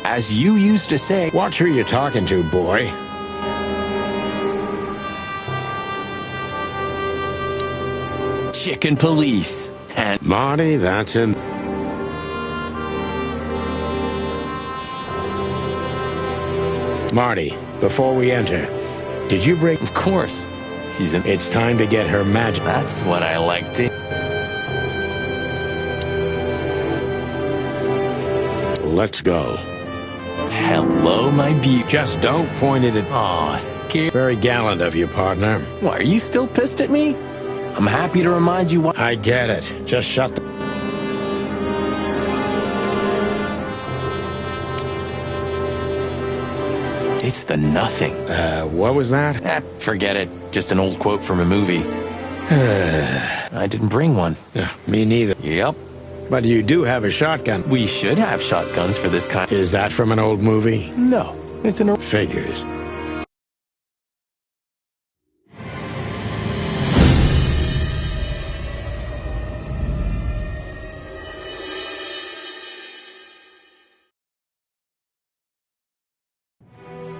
As you used to say... Watch who you're talking to, boy. Chicken police. And... Marty, that's in... Marty, before we enter, did you break... Of course. She's an... It's time to get her magic. That's what I like to... let's go. Hello, my beauty. Just don't point it at... Aw, scared. Very gallant of you, partner. Why, are you still pissed at me? I'm happy to remind you why. I get it. Just shut the... It's the nothing. What was that? Forget it. Just an old quote from a movie. I didn't bring one. Me neither. Yep. But you do have a shotgun. We should have shotguns for this kind. Is that from an old movie? No, it's an... Figures.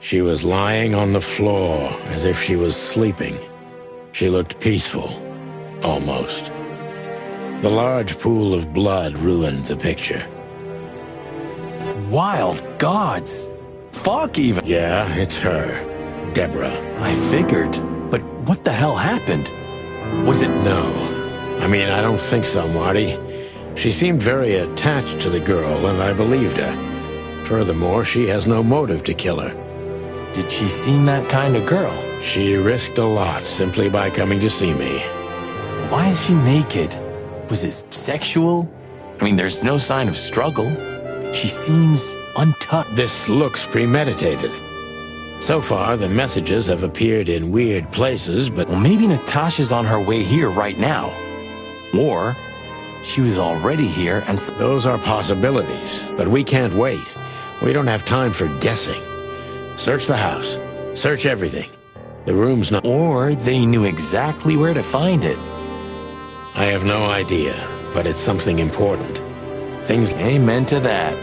She was lying on the floor as if she was sleeping. She looked peaceful, almost. The large pool of blood ruined the picture. Wild gods! Fuck even! Yeah, it's her. Deborah. I figured. But what the hell happened? Was it... No. I mean, I don't think so, Marty. She seemed very attached to the girl, and I believed her. Furthermore, she has no motive to kill her. Did she seem that kind of girl? She risked a lot simply by coming to see me. Why is she naked? Was it sexual? I mean, there's no sign of struggle. She seems untouched. This looks premeditated. So far, the messages have appeared in weird places, but... Well, maybe Natasha's on her way here right now. Or she was already here and... Those are possibilities, but we can't wait. We don't have time for guessing. Search the house. Search everything. The room's not... Or they knew exactly where to find it. I have no idea, but it's something important. Things... Amen to that.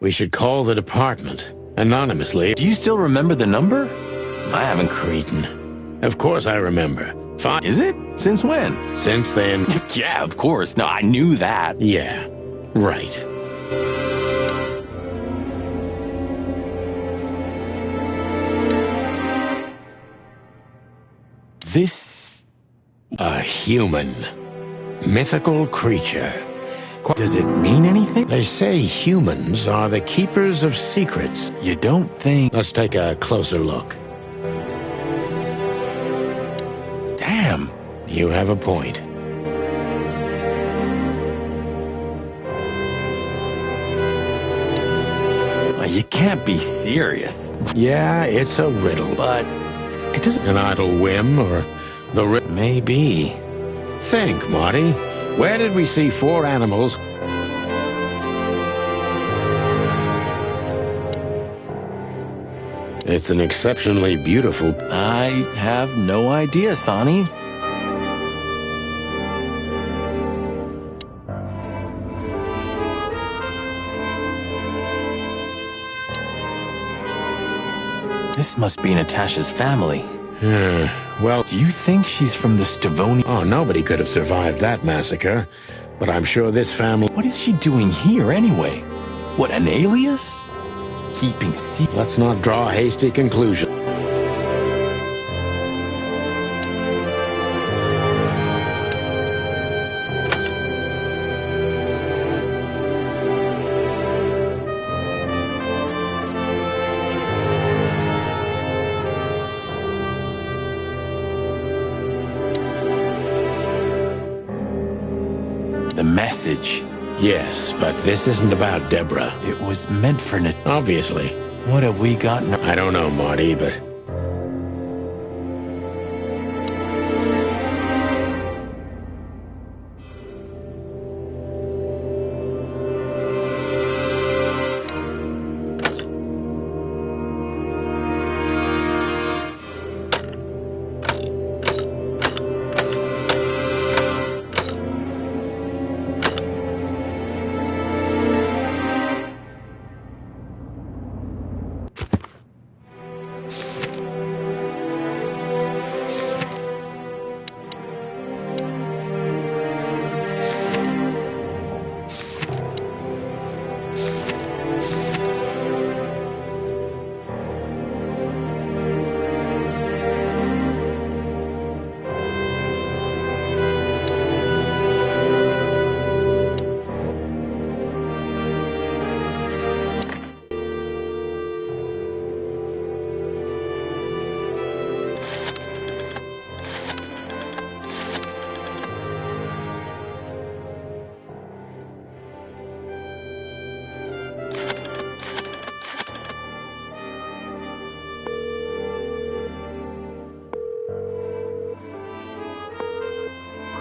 We should call the department, anonymously. Do you still remember the number? I haven't. Cretin. Of course I remember. Fine. Is it? Since when? Since then. Yeah, of course. No, I knew that. Yeah, right. This... A human. Mythical creature. Does it mean anything? They say humans are the keepers of secrets. You don't think... Let's take a closer look. Damn. You have a point. You can't be serious. Yeah, it's a riddle. But it doesn't... An idle whim, or the Maybe. Think, Marty. Where did we see 4 animals? It's an exceptionally beautiful... I have no idea, Sonny. This must be Natasha's family. Well... Do you think she's from the Stavoni? Oh, nobody could have survived that massacre. But I'm sure this family... What is she doing here, anyway? What, an alias? Keeping secret? Let's not draw a hasty conclusion. The message. Yes, but this isn't about Deborah. It was meant for Obviously. What have we gotten? I don't know, Marty, but...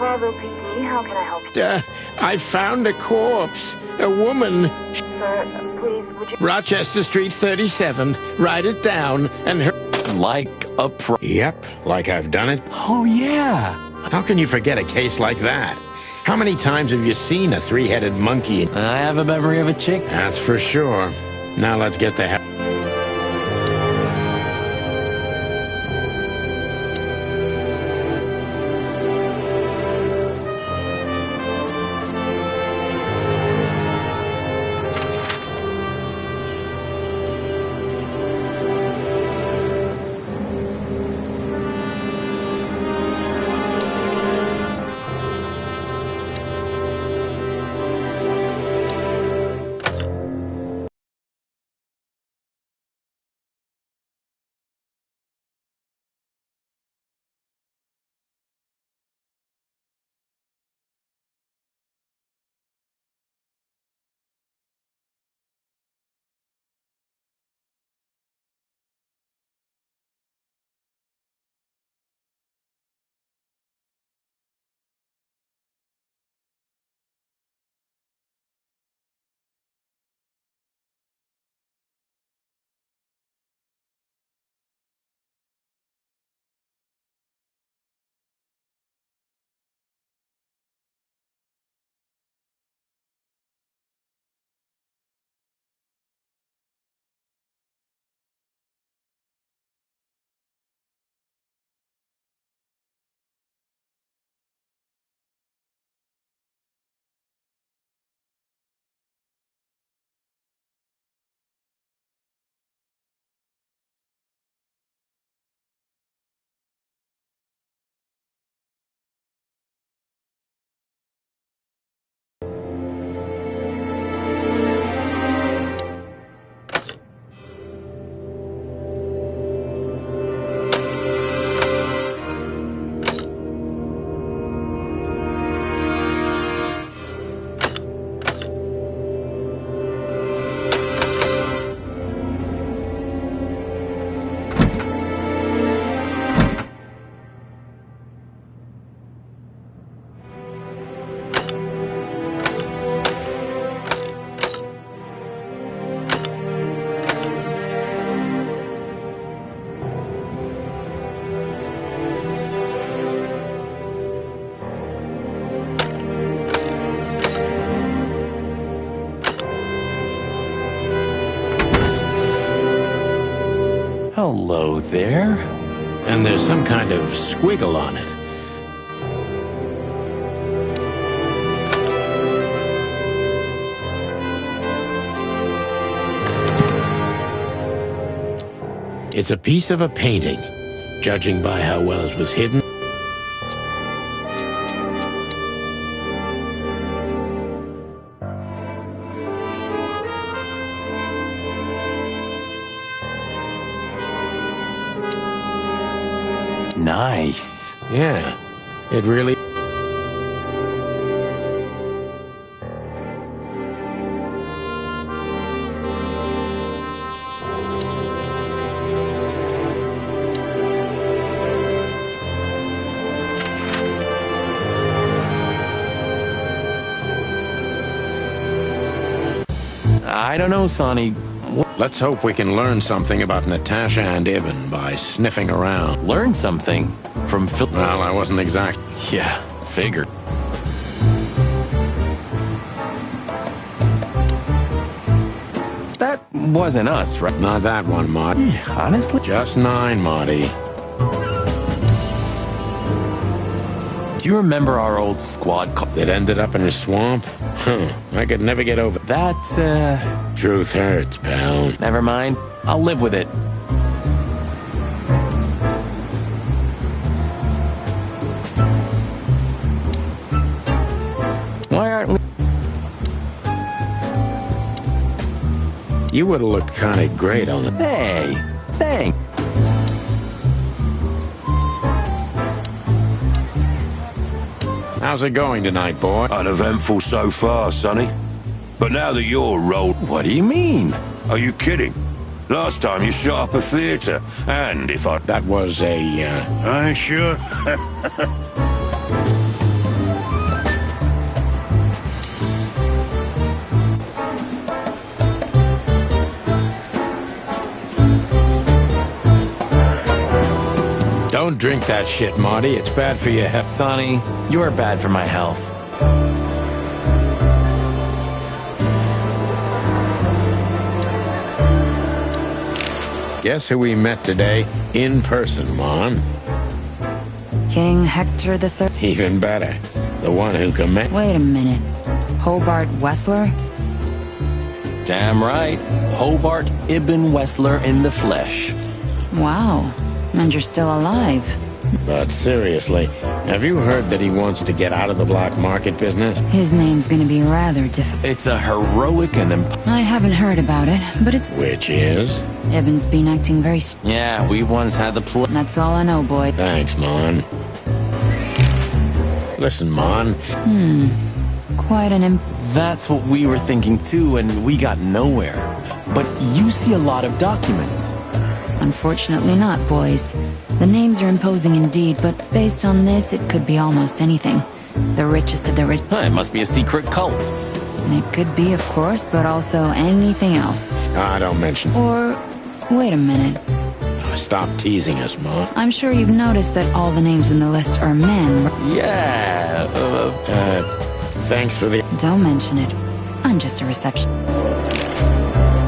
Bravo PD, how can I help you? I found a corpse. A woman. Sir, please, would you... Rochester Street 37. Write it down, and her... Like a Yep, like I've done it. Oh, yeah. How can you forget a case like that? How many times have you seen a three-headed monkey? I have a memory of a chick. That's for sure. Now let's get the hell... Hello there. And there's some kind of squiggle on it. It's a piece of a painting, judging by how well it was hidden. Nice. Yeah, it really... I don't know, Sonny. Let's hope we can learn something about Natasha and Ibn by sniffing around. Learn something from Phil. Well, I wasn't exact. Yeah, figured. That wasn't us, right? Not that one, Marty. Yeah, honestly? Just 9, Marty. Do you remember our old squad call? That ended up in a swamp? Huh, I could never get over that. Truth hurts, pal. Never mind. I'll live with it. Why aren't we? You would have looked kind of great on the... Hey, thanks. How's it going tonight, boy? Uneventful so far, Sonny. But now that you're rolled... What do you mean? Are you kidding? Last time you shot up a theater, and if I... That was a, Are you sure? drink that shit, Marty. It's bad for your health. Sonny, you're bad for my health. Guess who we met today? In person, Mon. King Hector III? Even better. The one who commanded... Wait a minute. Hobart Wessler? Damn right. Hobart Ibn Wessler in the flesh. Wow. And you're still alive. But seriously, have you heard that he wants to get out of the black market business? His name's gonna be rather difficult. It's a heroic and... I haven't heard about it, but it's... Which is? Ibn's been acting very... Yeah, we once had the That's all I know, boy. Thanks, Mon. Listen, Mon. Quite an That's what we were thinking too, and we got nowhere. But you see a lot of documents. Unfortunately not, boys. The names are imposing indeed, but based on this, it could be almost anything. The richest of the rich... It must be a secret cult. It could be, of course, but also anything else. Don't mention... Or... wait a minute. Stop teasing us, Mon. I'm sure you've noticed that all the names in the list are men. Yeah, thanks for the... Don't mention it. I'm just a reception.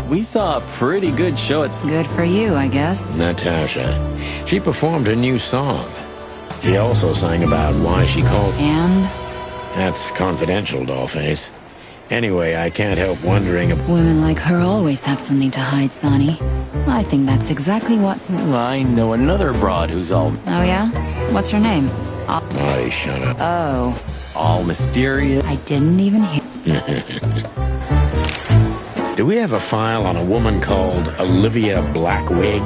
We saw a pretty good show at... Good for you, I guess. Natasha. She performed a new song. She also sang about why she called... And? That's confidential, Dollface. Anyway, I can't help wondering... Women like her always have something to hide, Sonny. I think that's exactly what... I know another broad who's all... Oh, yeah? What's her name? Oh, shut up. Oh. All mysterious. I didn't even hear... Do we have a file on a woman called Olivia Blackwig?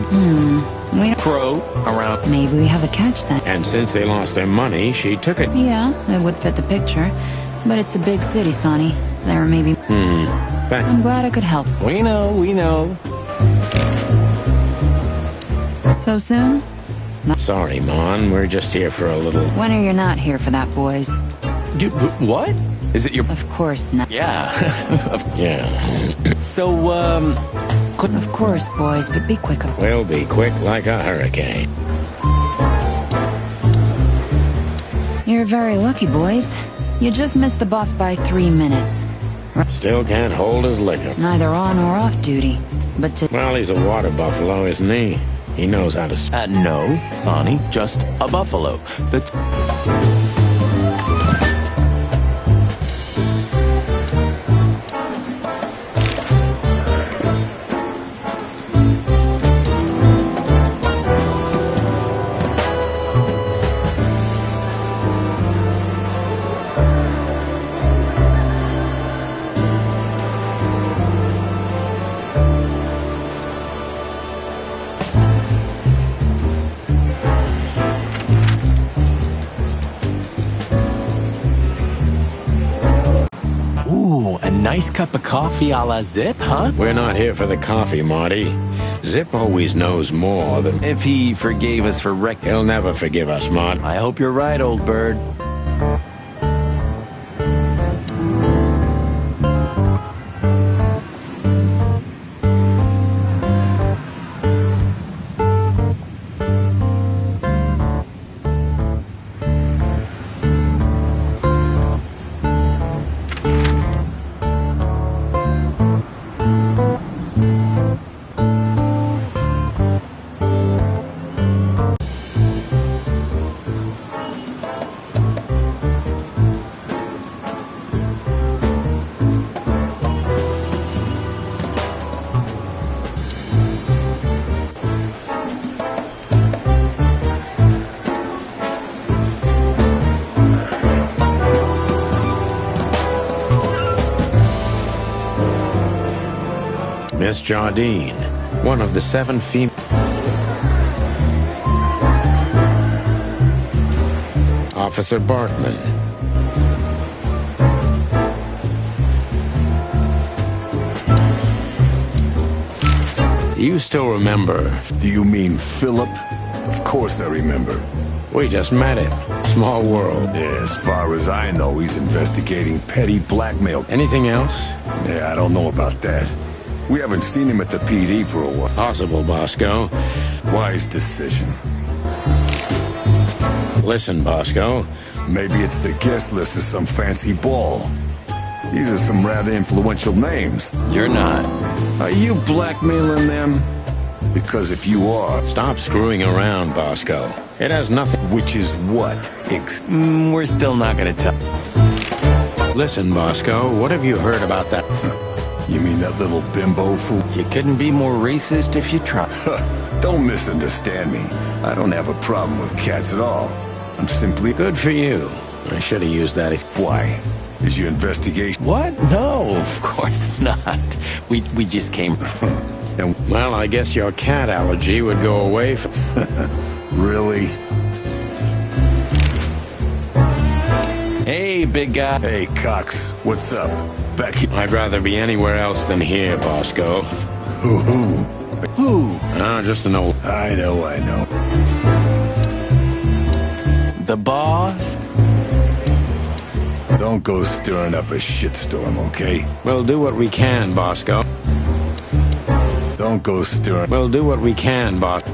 We Crow around... Maybe we have a catch then. And since they lost their money, she took it. Yeah, it would fit the picture. But it's a big city, Sonny. There may be... I'm glad I could help. We know. So soon? Sorry, Mon. We're just here for a little... When are you not here for that, boys? What? Is it your... Of course not. Yeah. Yeah. So, Of course, boys, but be quick. We'll be quick like a hurricane. You're very lucky, boys. You just missed the boss by 3 minutes. Still can't hold his liquor. Neither on or off duty. But to... Well, he's a water buffalo, isn't he? He knows how to... no, Sonny, just a buffalo. Nice cup of coffee a la Zip, huh? We're not here for the coffee, Marty. Zip always knows more than... If he forgave us for He'll never forgive us, Mart. I hope you're right, old bird. Miss Jardine, one of the 7 female... Officer Bartman. Do you still remember? Do you mean Philip? Of course I remember. We just met him. Small world. Yeah, as far as I know, he's investigating petty blackmail. Anything else? Yeah, I don't know about that. We haven't seen him at the PD for a while. Possible, Bosco. Wise decision. Listen, Bosco. Maybe it's the guest list of some fancy ball. These are some rather influential names. You're not. Are you blackmailing them? Because if you are... Stop screwing around, Bosco. It has nothing... Which is what? We're still not gonna tell. Listen, Bosco, what have you heard about that? You mean that little bimbo fool? You couldn't be more racist if you tried. Don't misunderstand me. I don't have a problem with cats at all. I'm simply... Good for you. I should have used that. Why? Is your investigation... What? No, of course not. We just came... Well, I guess your cat allergy would go away for... Really? Hey, big guy. Hey, Cox. What's up? Back here. I'd rather be anywhere else than here, Bosco. Who? Ah, just an old... I know. The boss? Don't go stirring up a shitstorm, okay? We'll do what we can, Bosco. Don't go stirring... We'll do what we can, boss.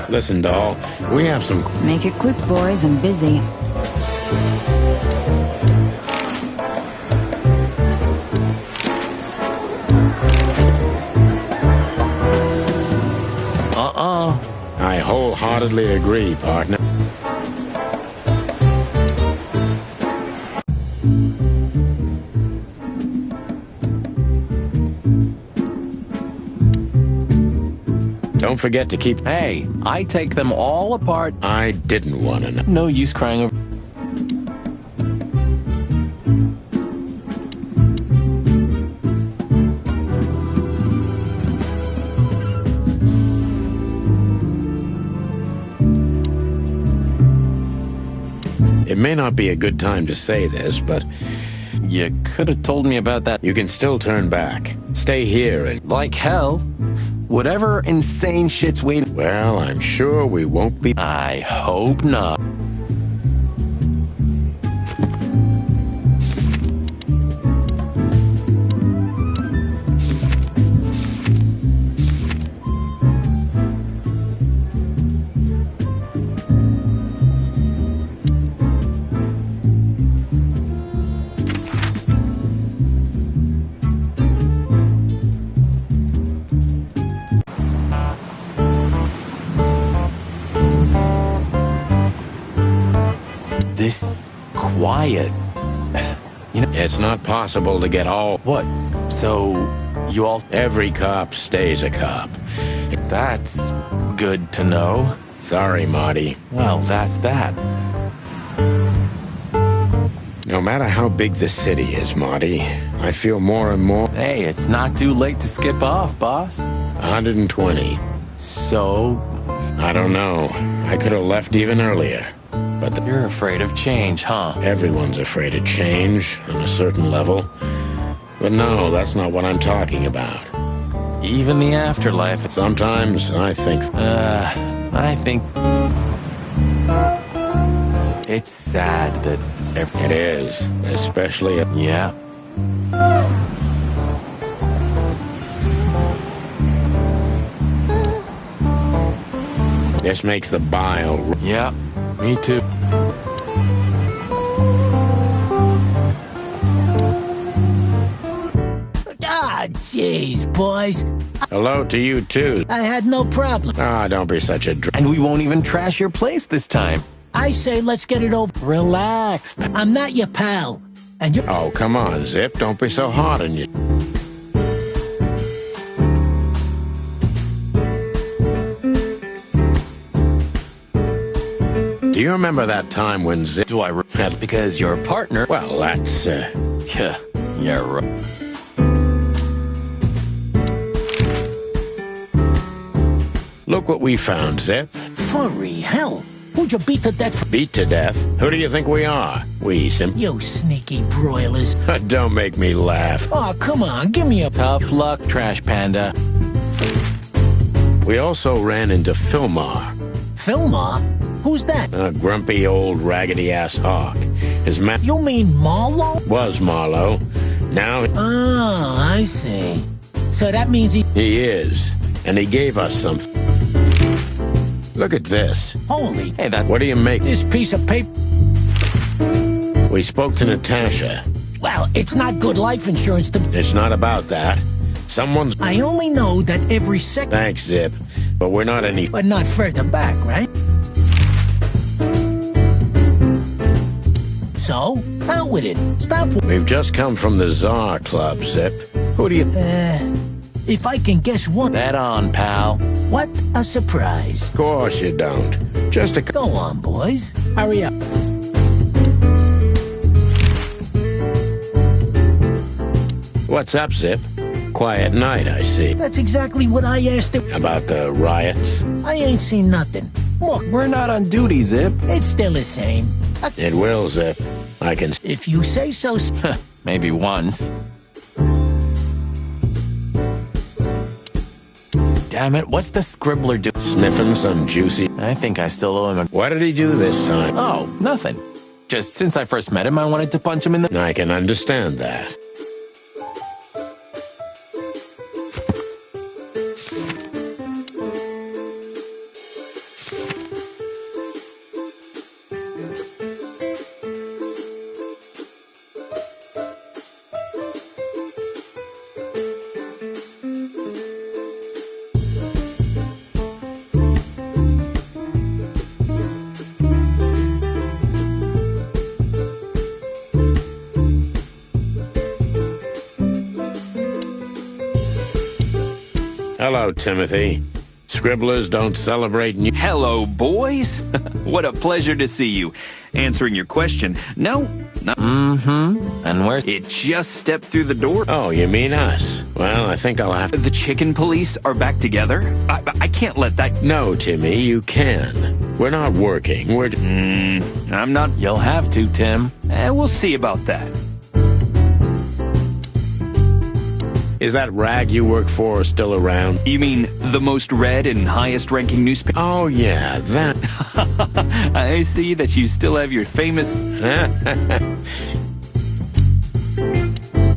Listen, doll, we have some... Make it quick, boys. I'm busy. I wholeheartedly agree, partner. Don't forget to keep... Hey, I take them all apart. I didn't want to know. No use crying over... It may not be a good time to say this, but... You could have told me about that. You can still turn back. Stay here and... Like hell. Whatever insane shit's waiting... Well, I'm sure we won't be... I hope not. This quiet. You know, it's not possible to get all... What? So, you all... Every cop stays a cop. That's good to know. Sorry, Marty. Well, that's that. No matter how big the city is, Marty, I feel more and more... Hey, it's not too late to skip off, boss. 120. So? I don't know. I could have left even earlier. But you're afraid of change, huh? Everyone's afraid of change, on a certain level. But no, that's not what I'm talking about. Even the afterlife. Sometimes I think... I think... It's sad that... It is, especially... Yeah. This makes the bile... Yeah. Me too. Ah, jeez, boys. Hello to you, too. I had no problem. Ah, don't be such a And we won't even trash your place this time. I say let's get it over. Relax. I'm not your pal. And you... Oh, come on, Zip. Don't be so hard on you. Do you remember that time when Zip... Do I repent because your partner... Well, that's, Yeah, right. Look what we found, Zip. Furry hell. Who'd you beat to death? Beat to death? Who do you think we are? We simply... You sneaky broilers. Don't make me laugh. Oh, come on, give me a... Tough luck, Trash Panda. We also ran into Filmar. Filmar? Who's that? A grumpy old raggedy-ass hawk. His man... You mean Marlowe? Was Marlowe. Now... Oh, I see. So that means he... He is. And he gave us something. Look at this. Holy. Hey, that... What do you make? This piece of paper. We spoke to Natasha. Well, it's not good life insurance to... It's not about that. Someone's... I only know that every second... Thanks, Zip. But we're not any... But not further back, right? So, out with it. Stop... We've just come from the Tsar Club, Zip. Who do you... If I can guess one... Bet on, pal. What a surprise. Of course you don't. Just a... Go on, boys. Hurry up. What's up, Zip? Quiet night, I see. That's exactly what I asked him. About the riots? I ain't seen nothing. Look, We're not on duty, Zip. it's still the same. It will, Zip. I can... If you say so... Maybe once. Damn it, what's the scribbler do? Sniffing some juicy... I think I still owe him a... What did he do this time? Oh, nothing. Just since I first met him, I wanted to punch him in the... I can understand that. Hello, Timothy. Scribblers don't celebrate new... Hello, boys. What a pleasure to see you. Answering your question, no. Mm-hmm. And where's... It just stepped through the door. Oh, you mean us? Well, I think I'll have to... The chicken police are back together? I can't let that... No, Timmy, you can. We're not working. We're... I'm not... You'll have to, Tim. We'll see about that. Is that rag you work for still around? You mean the most read and highest ranking newspaper? Oh, yeah, that... I see that you still have your famous...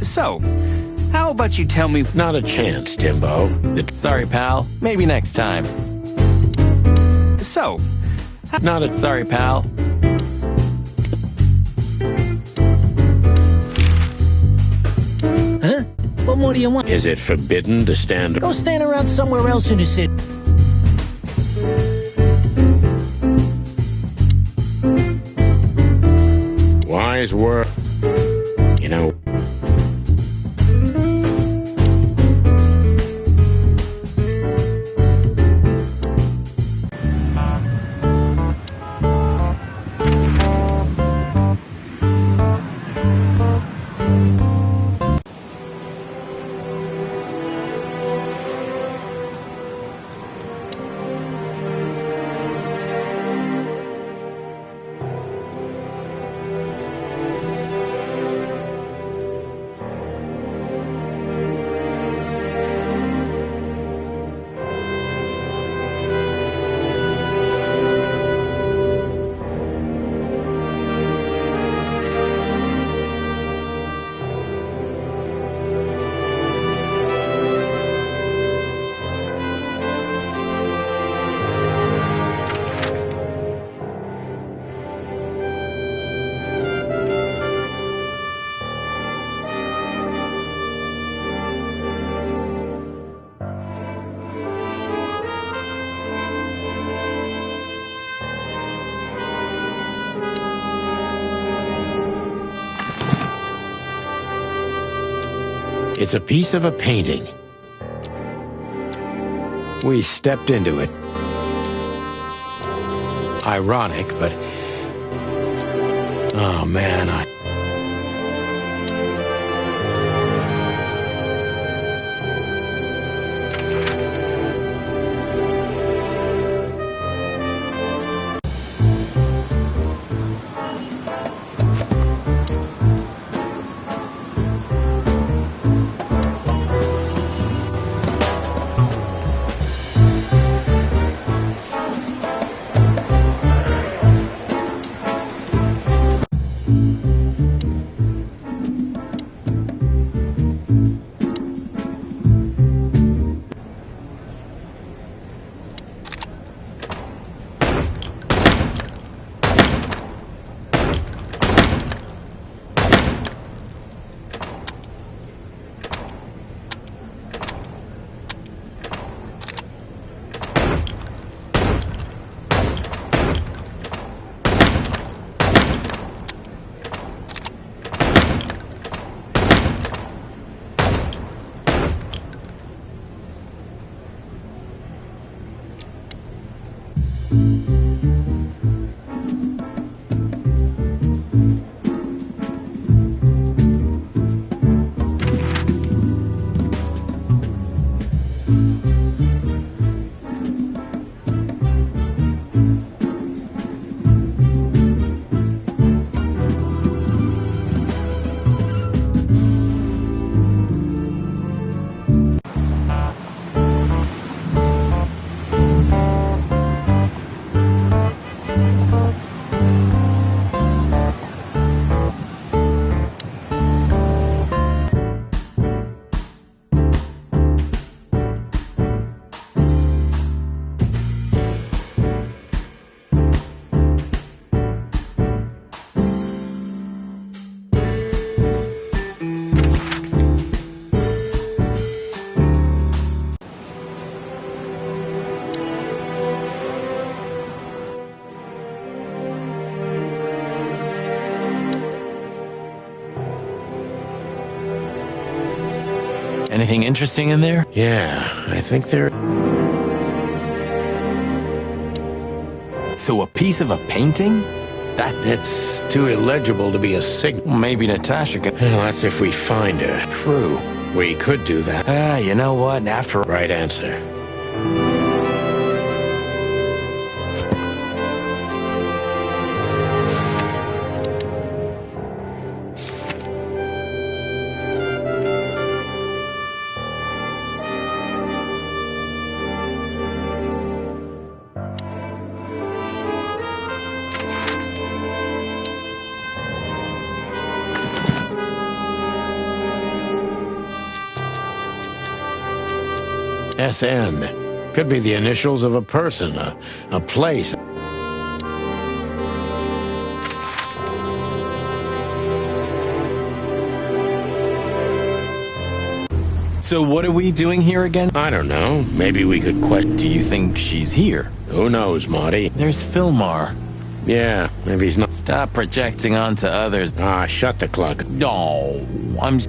So, how about you tell me... Not a chance, Timbo. Sorry, pal. Maybe next time. So... Not a... Sorry, pal. Huh? What more do you want? Is it forbidden to stand... Go stand around somewhere else in the city. Wise word. You know... It's a piece of a painting. We stepped into it. Ironic, but... Oh, man, Anything interesting in there? Yeah, I think there... So a piece of a painting? It's too illegible to be a signal. Maybe Natasha could... Well, that's if we find her. True. We could do that. You know what? After... Right answer. SN. Could be the initials of a person, a place. So what are we doing here again? I don't know. Maybe we could question... Do you think she's here? Who knows, Marty? There's Fillmar. Yeah, maybe he's not... Stop projecting onto others. Ah, shut the clock. No, I'm...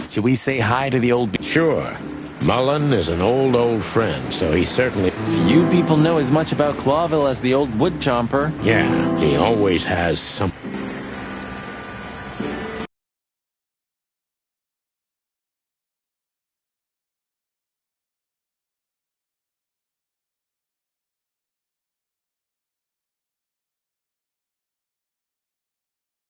Should we say hi to the old... Sure. Mullen is an old friend, so he certainly... Few people know as much about Clawville as the old wood chomper. Yeah, he always has some...